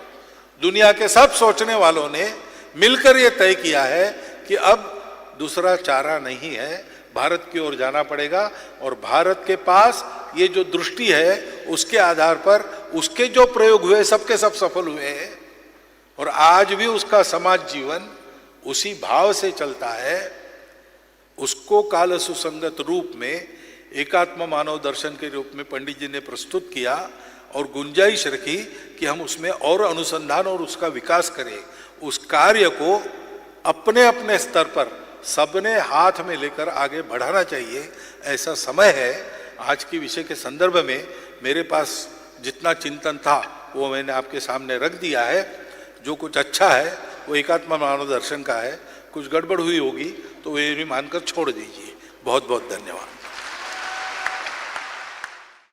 दुनिया के सब सोचने वालों ने मिलकर ये तय किया है कि अब दूसरा चारा नहीं है, भारत की ओर जाना पड़ेगा। और भारत के पास ये जो दृष्टि है, उसके आधार पर उसके जो प्रयोग हुए सबके सब सफल हुए हैं, और आज भी उसका समाज जीवन उसी भाव से चलता है। उसको काल सुसंगत रूप में एकात्म मानव दर्शन के रूप में पंडित जी ने प्रस्तुत किया, और गुंजाइश रखी कि हम उसमें और अनुसंधान और उसका विकास करें। उस कार्य को अपने अपने स्तर पर सबने हाथ में लेकर आगे बढ़ाना चाहिए। ऐसा समय है। आज के विषय के संदर्भ में मेरे पास जितना चिंतन था वो मैंने आपके सामने रख दिया है। जो कुछ अच्छा है वो एकात्म मानव दर्शन का है, कुछ गड़बड़ हुई होगी तो वे भी मानकर छोड़ दीजिए। बहुत बहुत धन्यवाद।